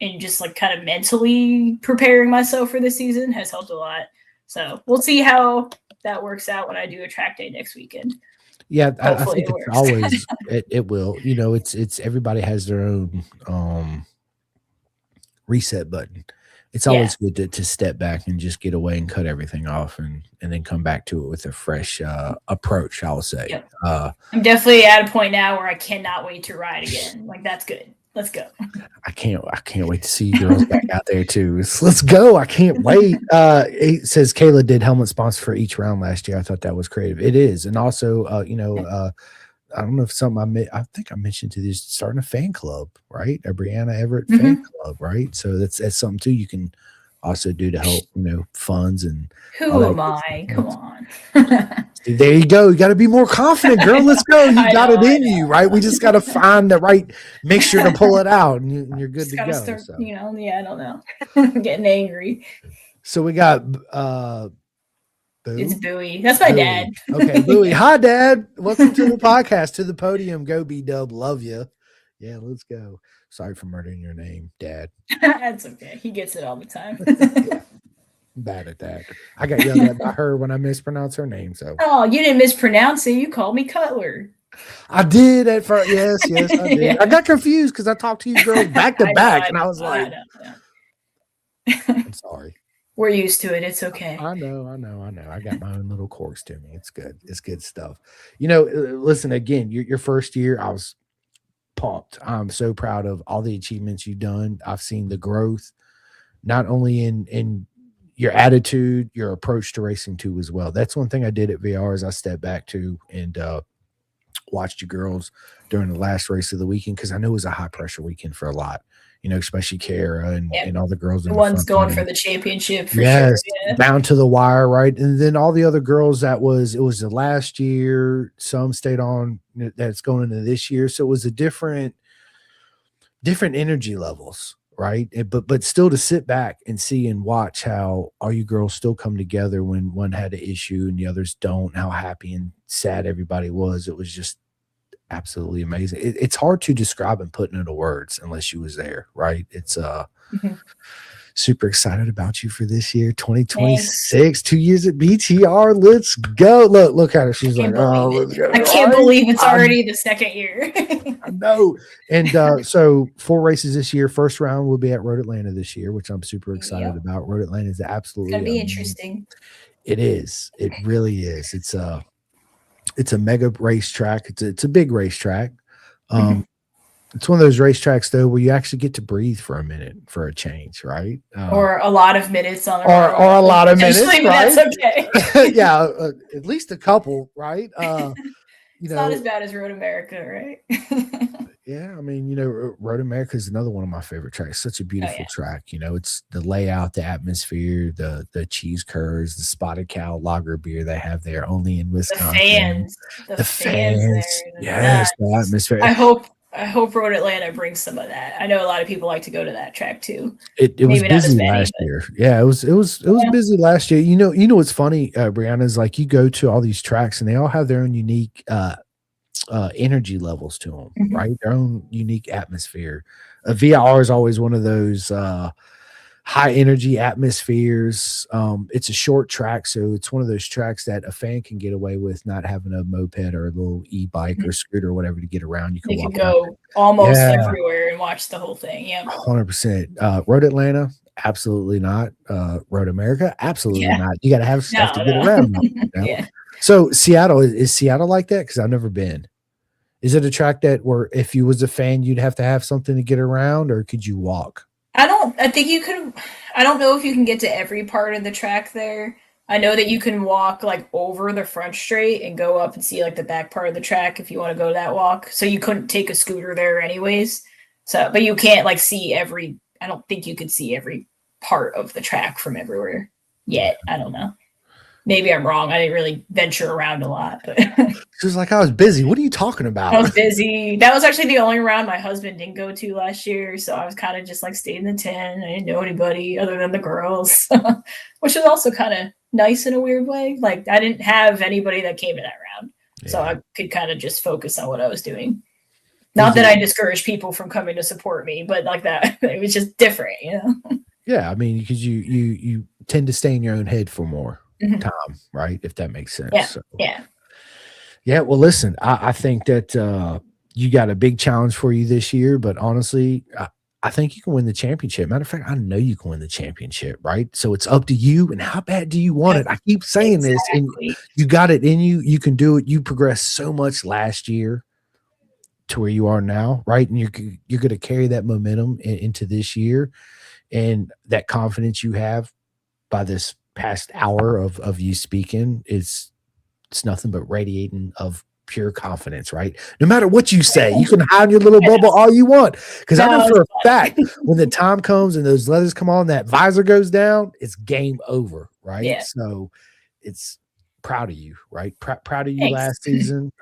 and just like kind of mentally preparing myself for the season has helped a lot. So we'll see how that works out when I do a track day next weekend. Yeah, I Hopefully think it it's works. always it will. It's everybody has their own reset button. It's Yeah. always good to step back and just get away and cut everything off and then come back to it with a fresh approach, I'll say. Yep. I'm definitely at a point now where I cannot wait to ride again. Like that's good. Let's go. I can't wait to see you girls back out there too. Let's go. I can't wait. It says Kayla did helmet sponsor for each round last year. I thought that was creative. It is. And also I don't know if I think I mentioned to this, starting a fan club, right? A Bryanna Everitt fan Hmm. club, right? So that's something too you can also do to help, funds and all Who that am good I? Come stuff. on. See, there you go. You got to be more confident, girl. Let's go. You I got know, it I in you, right? We just got to find the right mixture to pull it out, and you're good just to gotta go. start, So, yeah, I don't know. Getting angry. so we got It's Boo. Bowie. That's my dad. Bowie. Okay, Bowie. Hi, Dad. Welcome to the podcast, to the podium. Go, B Dub. Love you. Yeah, let's go. Sorry for murdering your name, Dad. That's okay. He gets it all the time. Yeah, I'm bad at that. I got yelled at by her when I mispronounced her name. So Oh, you didn't mispronounce it. You called me Cutler. I did at first. Yes, yes, I did. I Yeah. got confused because I talked to you girls back to I know, back, I and I was know, I like, know, I know. I'm sorry. We're used to it. It's okay. I know, I know, I know. I got my own little quirks to me. It's good. It's good stuff. Listen, again, your first year, I was pumped. I'm so proud of all the achievements you've done. I've seen the growth, not only in your attitude, your approach to racing too, as well. That's one thing I did at VR is I stepped back to and watched you girls during the last race of the weekend because I know it was a high pressure weekend for a lot, especially Kara Yeah. and all the girls The in the one's front going for line. the championship for sure. Yes, Yeah. down to the wire, right? And then all the other girls it was the last year, some stayed on that's going into this year. So it was a different energy levels, right? But still to sit back and see and watch how all you girls still come together when one had an issue and the others don't, how happy and sad everybody was. It was just absolutely amazing. It's hard to describe and put into words unless you was there, right? It's Mhm. super excited about you for this year, Thanks. 2026, 2 years at BTR. Let's go. Look at her. I She's like, can't oh, believe it. let's go. I can't Right? believe it's already the second year. I know. And so 4 races this year. First round will be at Road Atlanta this year, which I'm super excited Yep. about. Road Atlanta is It's gonna absolutely be interesting. it is. It really is. It's a mega racetrack. It's a big racetrack. Mhm. Um, it's one of those racetracks though where you actually get to breathe for a minute for a change, right? Or a lot of minutes on the Or a road, lot of minutes, potentially, but right? that's okay. Yeah, at least a couple, right? You It's not know, as bad as Road America, right? yeah, I mean, Road America is another one of my favorite tracks. Such a Oh beautiful yeah. track. It's the layout, the atmosphere, the cheese curds, the spotted cow lager beer they have there, only in The Wisconsin. fans. The The fans fans, there. The yes, the nuts. atmosphere. I hope Road Atlanta brings some of that. I know a lot of people like to go to that track too. It was Maybe not as busy many, last but year. Yeah, it was yeah. busy last year. You know what's funny, Brianna, is like you go to all these tracks and they all have their own unique energy levels to them, Mhm. right? Their own unique atmosphere. VIR is always one of those high energy atmospheres. It's a short track, so it's one of those tracks that a fan can get away with not having a moped or a little e-bike or scooter or whatever to get around. You can They could walk around. go almost Yeah, everywhere and watch the whole thing. Yep. 100%. Road Atlanta, absolutely not. Road America, absolutely Yeah. not. You got to have stuff to No, get no. around. Yeah. So Seattle is Seattle like that? Because I've never been. Is it a track that where if you was a fan, you'd have to have something to get around, or could you walk? I think you could, I don't know if you can get to every part of the track there. I know that you can walk like over the front straight and go up and see like the back part of the track if you want to go that walk. So you couldn't take a scooter there anyways. So, but you can't like see I don't think you could see every part of the track from everywhere yet. I don't know. Maybe I'm wrong. I didn't really venture around a lot, but She was like, I was busy. What are you talking I about? was busy. That was actually the only round my husband didn't go to last year, so I was kind of just like stayed in the tent. I didn't know anybody other than the girls, which is also kind of nice in a weird way. Like I didn't have anybody that came to that round, so Yeah. I could kind of just focus on what I was doing. Was Not that it? I discourage people from coming to support me, but like that, it was just different, you know. Yeah, I mean, because you tend to stay in your own head for more Mhm. time, right? If that makes sense. Yeah, So yeah. yeah, well, listen, I think that you got a big challenge for you this year, but honestly, I think you can win the championship. Matter of fact, I know you can win the championship, right? So it's up to you. And how bad do you want it? I keep saying this, and Exactly. you got it in you. You can do it. You progressed so much last year to where you are now, right? And you're going to carry that momentum into this year, and that confidence you have by this past hour of you speaking is it's nothing but radiating of pure confidence, right? No matter what you say, you can hide in your little bubble all you want. Because I know for a fact when the time comes and those leathers come on, that visor goes down, it's game over, right? Yeah. So it's proud of you, right? Proud of you Thanks. last season.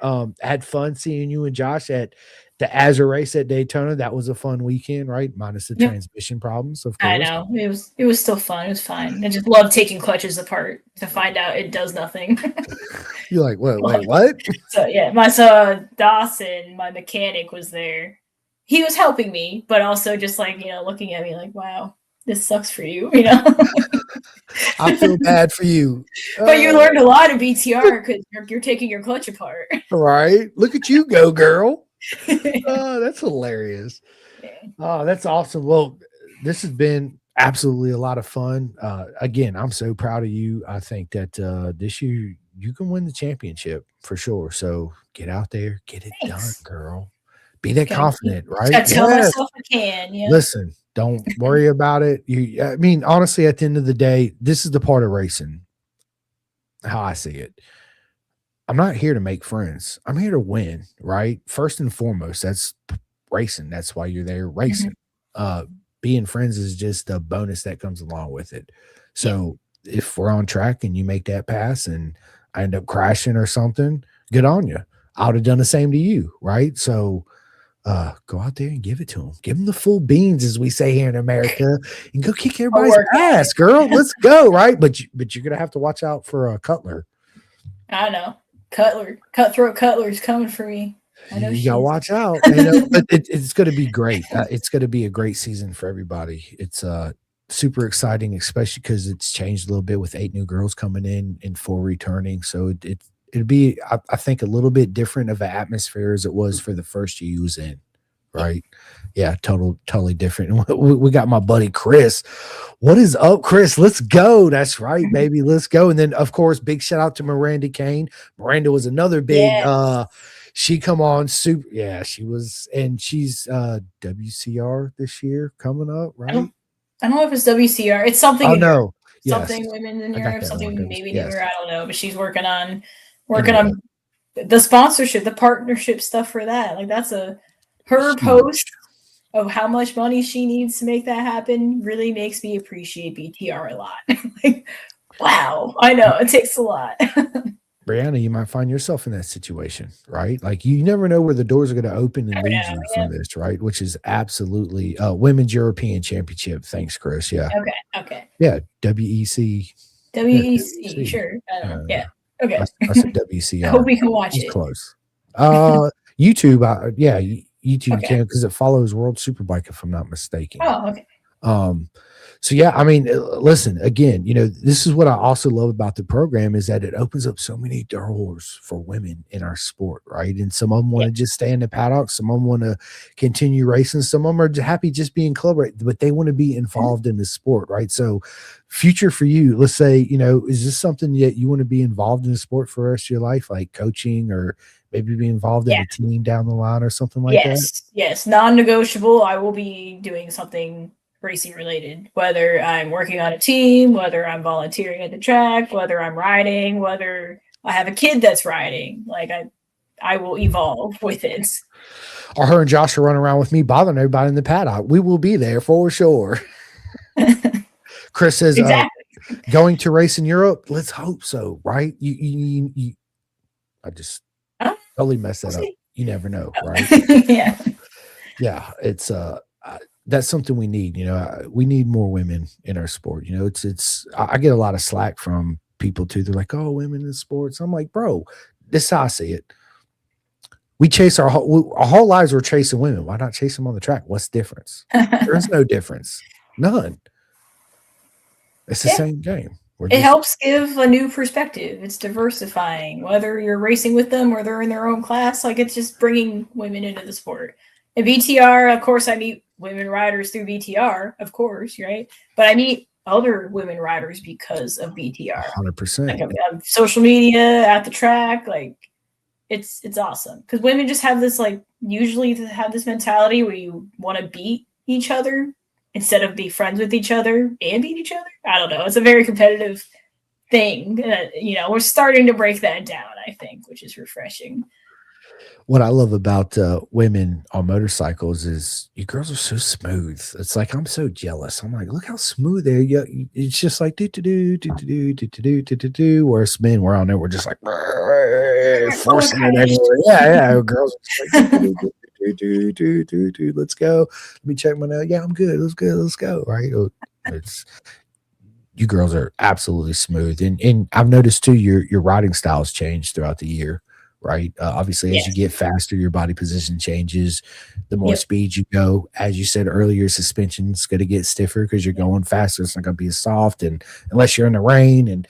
Had fun seeing you and Josh at the Azure race at Daytona. That was a fun weekend, right? Minus the transmission problems, of course. I know. It was still fun. It was fine. I just love taking clutches apart to find out it does nothing. You're like, wait, what? So yeah, my son Dawson, my mechanic, was there. He was helping me, but also just like, looking at me like, wow, this sucks for you, I feel bad for you. But you learned a lot of BTR because you're taking your clutch apart. Right? Look at you go, girl. Oh, that's hilarious. Yeah. Oh, that's awesome. Well, this has been absolutely a lot of fun. Again, I'm so proud of you. I think that this year you can win the championship for sure. So get out there, get it done, girl. Be that confident, right? I tell myself I can. Yeah. Listen, don't worry about it. I mean, honestly, at the end of the day, this is the part of racing. How I see it. I'm not here to make friends. I'm here to win, right? First and foremost, that's racing. That's why you're there racing. Being friends is just a bonus that comes along with it. So if we're on track and you make that pass and I end up crashing or something, good on you. I would have done the same to you, right? So go out there and give it to them. Give them the full beans, as we say here in America, and go kick everybody's ass, girl. Let's go, right? But you're gonna have to watch out for a Cutler. I know. Cutthroat Cutler's coming for me. I know you gotta watch out. But it's going to be great. It's going to be a great season for everybody. It's super exciting, especially because it's changed a little bit with 8 new girls coming in and 4 returning. So it'd be, I think, a little bit different of an atmosphere as it was for the first year you was in, right? Yeah, totally different. We got my buddy Chris. What is up, Chris? Let's go. That's right, baby. Let's go. And then, of course, big shout out to Miranda Kane. Miranda was another big she come on super. Yeah, she was, and she's WCR this year coming up, right? I don't know if it's WCR. It's something. Oh no, something women in Europe, something maybe newer. I don't know, but she's working on the sponsorship, the partnership stuff for that. Like that's her post of how much money she needs to make that happen really makes me appreciate BTR a lot. Like, wow, I know it takes a lot. Bryanna, you might find yourself in that situation, right? Like you never know where the doors are going to open and lead you from this, right? Which is absolutely Women's European Championship. Thanks, Chris. Yeah. Okay. Yeah. WEC. WEC, sure. Yeah. Okay. I said WCR. I hope we can watch it. Close. YouTube. YouTube can, because it follows World Superbike, if I'm not mistaken. Oh, okay. So yeah, I mean, listen, again, this is what I also love about the program is that it opens up so many doors for women in our sport, right? And some of them want to just stay in the paddock, some of them want to continue racing, some of them are happy just being club race, but they want to be involved in the sport, right? So future for you, let's say, is this something that you want to be involved in the sport for the rest of your life, like coaching or maybe be involved in a team down the line or something like that? Yes, non-negotiable. I will be doing something racing related, whether I'm working on a team, whether I'm volunteering at the track, whether I'm riding, whether I have a kid that's riding. Like I will evolve with it. Or her and Josh are running around with me bothering everybody in the paddock. We will be there for sure. Chris says, going to race in Europe. Let's hope so, right? I just totally messed that up. You never know, right? Yeah. It's that's something we need. We need more women in our sport. I get a lot of slack from people too. They're like, "Oh, women in sports." I'm like, bro, this is how I see it. We chase our whole lives. We're chasing women. Why not chase them on the track? What's the difference? There's no difference. None. It's the same game. It helps give a new perspective. It's diversifying, whether you're racing with them or they're in their own class. Like it's just bringing women into the sport. And BTR, of course, I meet women riders through BTR, of course, right? But I meet other women riders because of BTR. 100%. Like on social media, at the track, like it's awesome. Because women just have this, like, usually have this mentality where you want to beat each other instead of be friends with each other and beat each other. I don't know. It's a very competitive thing. We're starting to break that down, I think, which is refreshing. What I love about women on motorcycles is you girls are so smooth. It's like I'm so jealous. I'm like, look how smooth they are. Yeah, it's just like do do do do do do do do do do. Whereas men, we're on there, we're just like Oh, forcing it kind of. everywhere. Yeah, yeah. Girls are just like do do do do do do do do. Let's go. Let me check my nail. Yeah, I'm good. Let's go. Let's go. Right. It's you girls are absolutely smooth, and I've noticed too your riding styles change throughout the year, right? Obviously, as you Yes. get faster, your body position changes. The more Yep. speed you go, as you said earlier, suspension's going to get stiffer because you're going faster. It's not going to be as soft, and unless you're in the rain and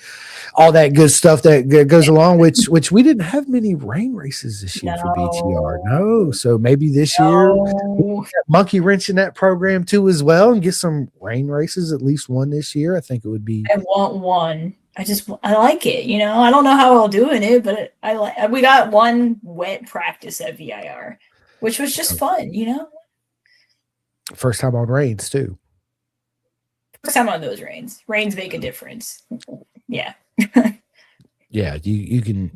all that good stuff that goes along. Which we didn't have many rain races this year for BTR. No, No. so maybe this year No. monkey wrench in that program too as well and get some rain races, at least one this year. I think it would be I want one. I like it. I don't know how I'll do in it, but I like. We got one wet practice at VIR, which was just fun. first time on rains too. First time on those rains. Rains make a difference. Yeah. Yeah, you can.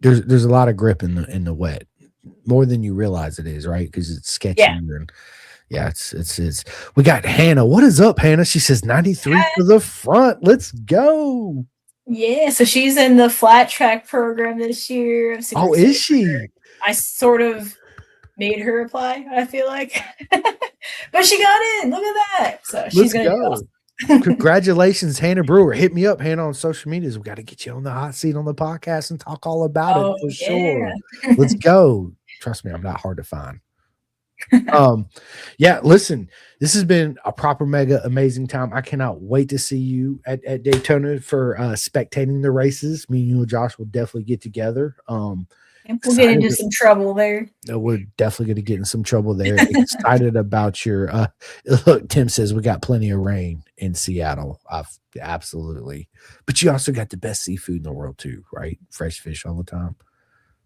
There's a lot of grip in the wet, more than you realize it is, right? Because it's sketchy Yeah. and yeah, it's. We got Hannah. What is up, Hannah? She says 93 to the front. Let's go. Yeah. So she's in the flat track program this year. I'm super Oh, excited is she? I sort of made her apply, I feel like. But she got in. Look at that. So she's Let's going to do go. awesome. Congratulations, Hannah Brewer. Hit me up, Hannah, on social medias. We got to get you on the hot seat on the podcast and talk all about it for sure. Let's go. Trust me, I'm not hard to find. Yeah, listen, this has been a proper mega amazing time. I cannot wait to see you at Daytona for spectating the races. Me and you and Josh will definitely get together. We'll get into some trouble there. We're definitely going to get in some trouble there. Excited about your look. Tim says we got plenty of rain in Seattle. Absolutely, but you also got the best seafood in the world too, right? Fresh fish all the time.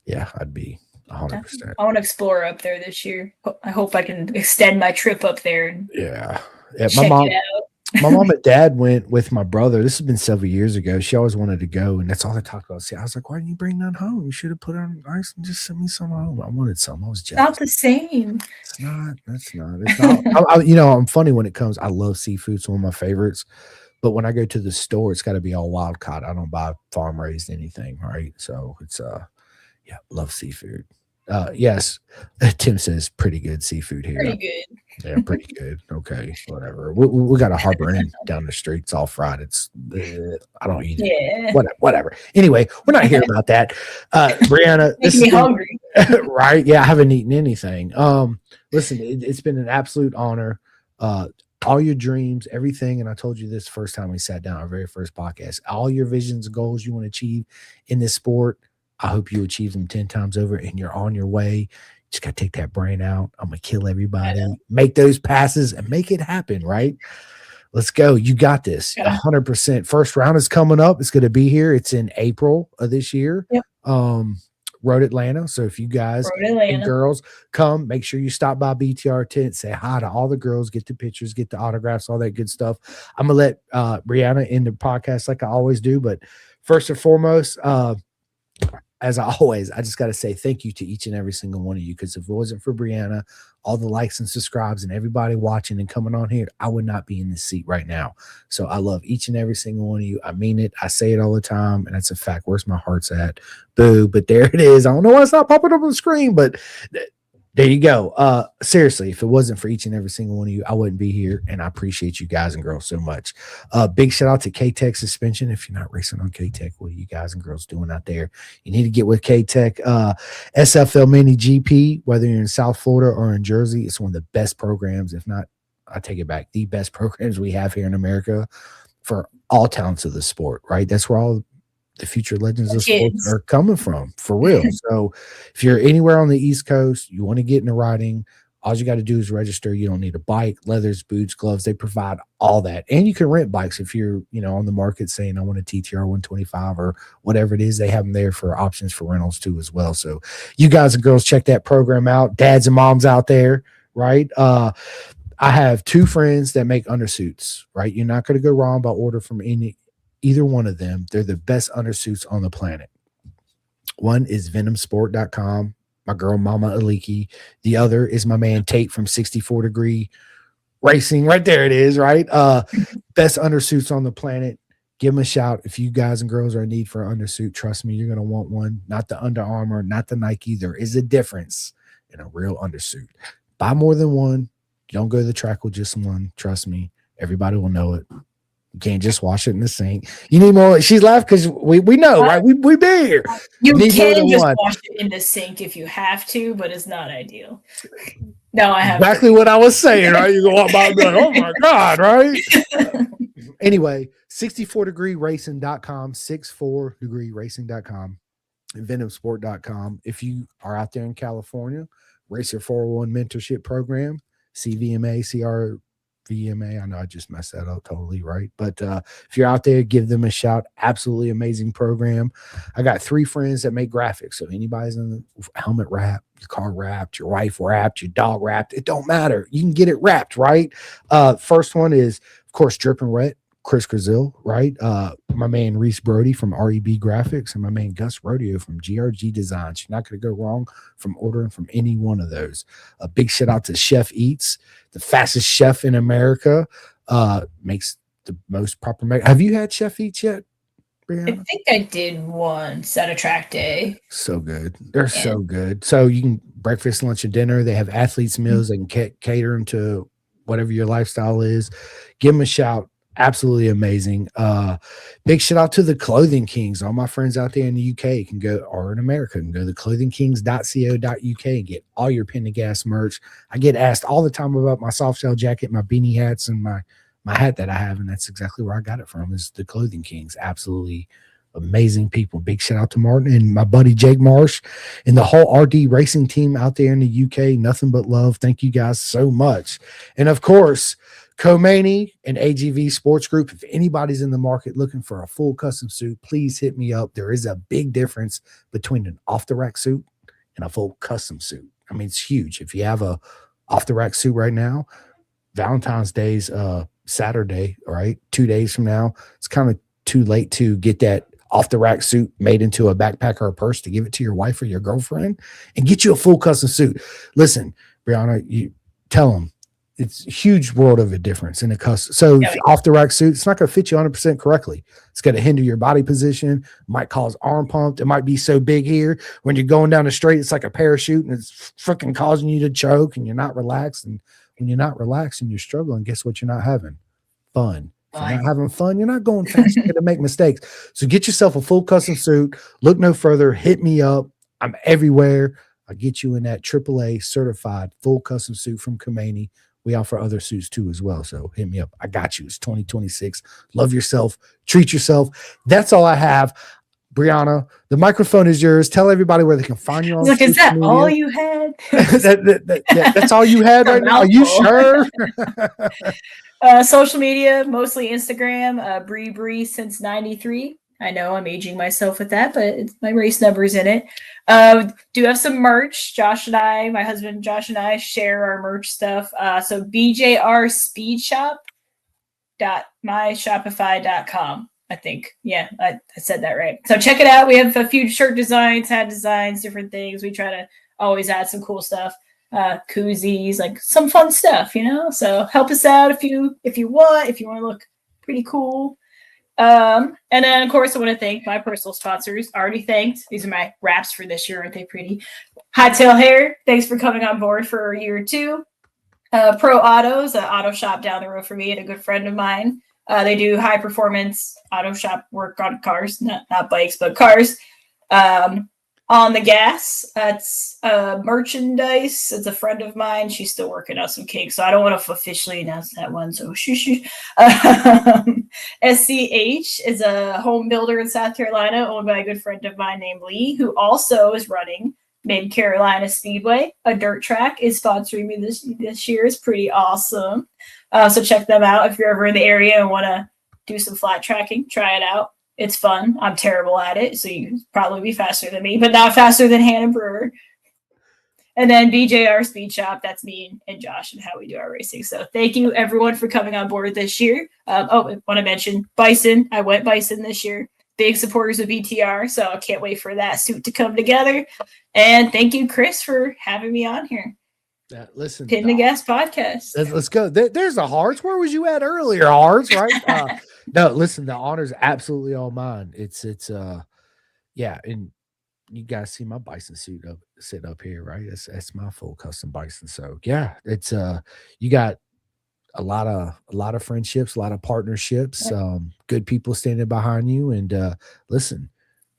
Yeah, I'd be 100%. I want to explore up there this year. I hope I can extend my trip up there and Yeah, check it out. my mom and dad went with my brother. This has been several years ago. She always wanted to go, and that's all they talked about. See, I was like, why didn't you bring that home? You should have put it on ice and just sent me some home. I wanted some. I was jealous. Not the same. It's not. That's not. It's not. I'm funny when it comes. I love seafood. It's one of my favorites. But when I go to the store, it's got to be all wild caught. I don't buy farm raised anything, right? So it's yeah, love seafood. Yes, Tim says pretty good seafood here. Pretty good. Yeah, pretty good. Okay, whatever. We got a Harbor Inn down the street. It's all fried. It's I don't eat it. Yeah. Whatever. Anyway, we're not here about that. Bryanna, Making me hungry. right? Yeah, I haven't eaten anything. Listen, it's been an absolute honor. All your dreams, everything, and I told you this first time we sat down, our very first podcast. All your visions, goals you want to achieve in this sport, I hope you achieve them 10 times over, and you're on your way. Just got to take that brain out. I'm going to kill everybody, make those passes, and make it happen, right? Let's go. You got this. 100%. First round is coming up. It's going to be here. It's in April of this year. Yep. Road Atlanta. So if you guys and girls come, make sure you stop by BTR tent, say hi to all the girls, get the pictures, get the autographs, all that good stuff. I'm going to let Bryanna in the podcast like I always do. But first and foremost, as always, I just got to say thank you to each and every single one of you, because if it wasn't for Bryanna, all the likes and subscribes and everybody watching and coming on here, I would not be in this seat right now. So I love each and every single one of you. I mean it. I say it all the time, and that's a fact. Where's my heart's at? Boo. But there it is. I don't know why it's not popping up on the screen, but there you go. Seriously, if it wasn't for each and every single one of you, I wouldn't be here. And I appreciate you guys and girls so much. Big shout out to K-Tech Suspension. If you're not racing on K-Tech, what are you guys and girls doing out there? You need to get with K-Tech. SFL Mini GP, whether you're in South Florida or in Jersey, it's one of the best programs. If not, I take it back, the best programs we have here in America for all talents of the sport, right? That's where all the future legends of sports are coming from, for real. So if you're anywhere on the East Coast, you want to get into riding, all you got to do is register. You don't need a bike, leathers, boots, gloves. They provide all that. And you can rent bikes if you're, on the market saying I want a TTR 125 or whatever it is. They have them there for options for rentals too as well. So you guys and girls check that program out. Dads and moms out there, right? I have two friends that make undersuits, right? You're not going to go wrong by order from either one of them. They're the best undersuits on the planet. One is venomsport.com, my girl Mama Aliki. The other is my man Tate from 64 Degree Racing. Right there it is, right? Best undersuits on the planet. Give them a shout. If you guys and girls are in need for an undersuit, trust me, you're going to want one. Not the Under Armour, not the Nike. There is a difference in a real undersuit. Buy more than one. Don't go to the track with just one. Trust me. Everybody will know it. You can't just wash it in the sink. You need more. She's laughing because we know, right? We been here. You can just wash it in the sink if you have to, but it's not ideal. No, I have exactly what I was saying, right? You go walk by and be like, oh my God, right? Anyway, 64degreeracing.com, 64degreeracing.com, and venomsport.com. If you are out there in California, Racer 401 mentorship program, CVMA, CRVMA. I know I just messed that up totally, right? But if you're out there, give them a shout. Absolutely amazing program. I got 3 friends that make graphics. So anybody's in the helmet wrap, your car wrapped, your wife wrapped, your dog wrapped, it don't matter. You can get it wrapped, right? First one is, of course, Drip and Wet, Chris Grazil, right? My man Reese Brody from REB Graphics, and my man Gus Rodeo from GRG Designs. You're not going to go wrong from ordering from any one of those. A big shout out to Chef Eats, the fastest chef in America. Makes the most proper. Have you had Chef Eats yet, Bryanna? I think I did once at a track day. So good. They're so good. So you can breakfast, lunch, and dinner. They have athletes meals. They can cater them to whatever your lifestyle is. Give them a shout. Absolutely amazing. Big shout out to the Clothing Kings. All my friends out there in the UK can go, or in America, can go to clothingkings.co.uk and get all your Pendergast merch. I get asked all the time about my soft shell jacket, my beanie hats, and my hat that I have, and that's exactly where I got it from, is the Clothing Kings. Absolutely amazing people. Big shout out to Martin and my buddy Jake Marsh and the whole RD racing team out there in the UK. Nothing but love. Thank you guys so much. And of course, Khomeini and AGV Sports Group. If anybody's in the market looking for a full custom suit, please hit me up. There is a big difference between an off-the-rack suit and a full custom suit. I mean, it's huge. If you have a off-the-rack suit right now, Valentine's Day's Saturday, right? 2 days from now, it's kind of too late to get that off-the-rack suit made into a backpack or a purse to give it to your wife or your girlfriend and get you a full custom suit. Listen, Bryanna, you tell them, it's a huge world of a difference in a custom. So off the rack suit, it's not going to fit you 100% correctly. It's going to hinder your body position, might cause arm pump. It might be so big here when you're going down the straight, it's like a parachute and it's freaking causing you to choke and you're not relaxed. And when you're not relaxed and you're struggling, guess what? You're not having fun. If you're not having fun, you're not going fast. You're going to make mistakes. So get yourself a full custom suit. Look no further. Hit me up. I'm everywhere. I'll get you in that AAA certified full custom suit from Khomeini. We offer other suits too as well. So hit me up. I got you. It's 2026. Love yourself. Treat yourself. That's all I have. Bryanna, the microphone is yours. Tell everybody where they can find you on like, is that media. All you had? That's all you had right now? Are you sure? Social media, mostly Instagram. Bree since 93. I know I'm aging myself with that, but my race number's in it. Do have some merch. Josh and I, my husband Josh and I, share our merch stuff. So bjrspeedshop.myshopify.com. I think. Yeah, I said that right. So check it out. We have a few shirt designs, hat designs, different things. We try to always add some cool stuff. Koozies, like some fun stuff, you know? So help us out if you want to look pretty cool. And then of course I want to thank my personal sponsors. Already thanked. These are my wraps for this year. Aren't they pretty? Hightail Hair, thanks for coming on board for a year or two. Pro Autos, an auto shop down the road for me and a good friend of mine. They do high performance auto shop work on cars, not bikes, but cars. On the Gas, that's merchandise. It's a friend of mine. She's still working out some cakes, so I don't want to officially announce that one. So SCH is a home builder in South Carolina, owned by a good friend of mine named Lee, who also is running Mid-Carolina Speedway. A dirt track is sponsoring me this year. It's pretty awesome. So check them out if you're ever in the area and want to do some flat tracking. Try it out. It's fun. I'm terrible at it, so you probably be faster than me, but not faster than Hannah Brewer. And then BJR Speed Shop, that's me and Josh and how we do our racing. So thank you, everyone, for coming on board this year. I want to mention Bison. I went Bison this year. big supporters of BTR, so I can't wait for that suit to come together. And thank you, Chris, for having me on here. Listen, Pin the Gas podcast. Let's go. There's the hearts. Where was you at earlier, hearts? Right? No, listen, the honor's absolutely all mine. It's yeah, and you guys see my bison suit up sit up here, right? That's my full custom bison. So yeah, it's you got a lot of friendships, a lot of partnerships, good people standing behind you. And listen,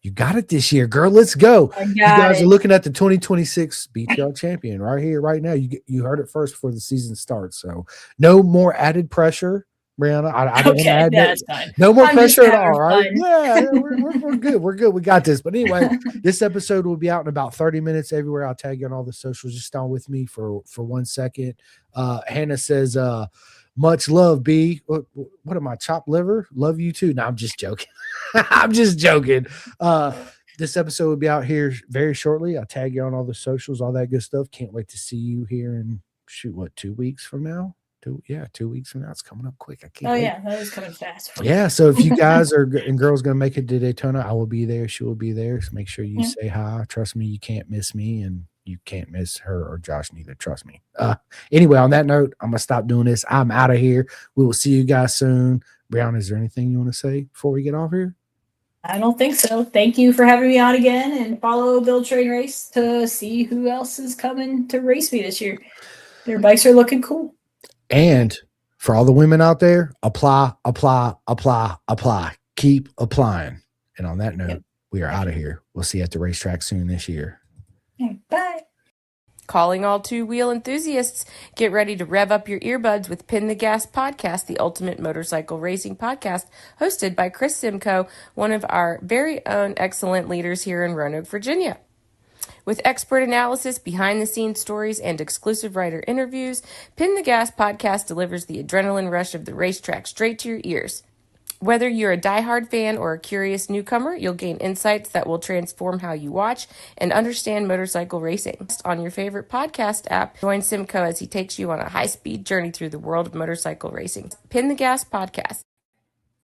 you got it this year, girl. Let's go. You guys are looking at the 2026 BTR champion right here, right now. You heard it first before the season starts. So no more added pressure, Bryanna. I don't want to add that's fine. No more pressure at all, right? Yeah, we're good. We're good. We got this. But anyway, this episode will be out in about 30 minutes everywhere. I'll tag you on all the socials. Just stay on with me for 1 second. Hannah says, much love, B. What am I, chopped liver? Love you too. No, I'm just joking. I'm just joking. This episode will be out here very shortly. I'll tag you on all the socials, all that good stuff. Can't wait to see you here in 2 weeks from now. 2 weeks from now. It's coming up quick. I can't wait. Yeah, that is coming fast. Yeah, so if you guys and girls gonna make it to Daytona, I will be there. She will be there. So make sure you say hi. Trust me, you can't miss me, and you can't miss her or Josh neither. Trust me. Anyway, on that note, I'm gonna stop doing this. I'm out of here. We will see you guys soon. Bryanna, is there anything you want to say before we get off here? I don't think so. Thank you for having me on again, and follow Build Train Race to see who else is coming to race me this year. Their bikes are looking cool. And for all the women out there, apply. Keep applying. And on that note, we are out of here. We'll see you at the racetrack soon this year. Bye. Calling all two-wheel enthusiasts, get ready to rev up your earbuds with Pin the Gas Podcast, the ultimate motorcycle racing podcast, hosted by Chris Simcoe, one of our very own excellent leaders here in Roanoke, Virginia. With expert analysis, behind-the-scenes stories, and exclusive writer interviews, Pin the Gas Podcast delivers the adrenaline rush of the racetrack straight to your ears. Whether you're a diehard fan or a curious newcomer, you'll gain insights that will transform how you watch and understand motorcycle racing. On your favorite podcast app, join Simcoe as he takes you on a high-speed journey through the world of motorcycle racing. Pin the Gas Podcast.